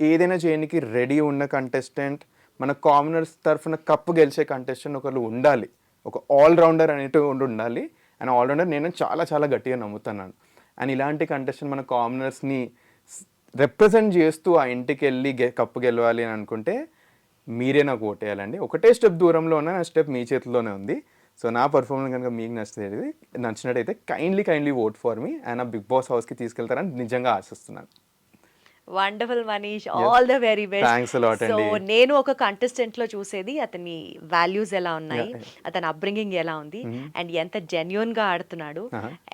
ఏదైనా చేయడానికి రెడీ ఉన్న కంటెస్టెంట్, మన కామనర్స్ తరఫున కప్పు గెలిచే కంటెస్టెంట్ ఒకళ్ళు ఉండాలి. ఒక ఆల్రౌండర్ అనేటివి ఉండాలి. అండ్ ఆల్రౌండర్ నేను చాలా చాలా గట్టిగా నమ్ముతున్నాను. అండ్ ఇలాంటి కంటెస్టెంట్ మన కామనర్స్ని రిప్రజెంట్ చేస్తూ ఆ ఇంటికి వెళ్ళి కప్పు గెలవాలి అని అనుకుంటే మీరే నాకు ఓటేయాలండి. ఒకటే స్టెప్ దూరంలో ఉన్న నా స్టెప్ మీ చేతిలోనే ఉంది. సో నా పర్ఫార్మెన్స్ కనుక మీకు నచ్చినట్టయితే kindly vote for me and ఆ బిగ్ బాస్ హౌస్కి తీసుకెళ్తారని నిజంగా ఆశిస్తున్నాను. Wonderful Manish, all the very best. Thanks a lot so అండి. నేను ఒక కంటెస్టెంట్ లో చూసేది అతని వాల్యూస్ ఎలా ఉన్నాయి, Yeah. అతని అప్బ్రింగింగ్ ఎలా ఉంది, అండ్ ఎంత జెన్యున్ గా ఆడుతున్నాడు,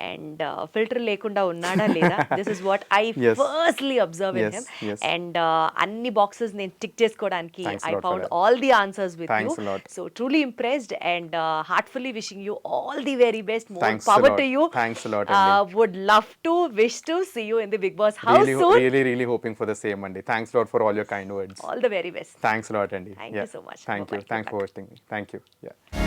అండ్ ఫిల్టర్ లేకుండా ఉన్నాడా లేదా. This is what I Yes. Firstly observe in Yes, him. yes. And అన్ని బాక్సెస్ నేను టిక్ చేసుకోవడానికి Thanks a I lot for found that. All the answers with you. Thanks a lot. So truly impressed and heartfully wishing you all the very best. More Thanks a power lot. To you. Thanks a lot అండి. Would love to wish to see you in the Bigg Boss house soon. Really hoping for the same అండి. Thanks a lot for all your kind words. All the very best. Thanks a lot అండి. Thank you so much. Thank you. Bye-bye. Thanks Good for luck. hosting me. Thank you. Yeah.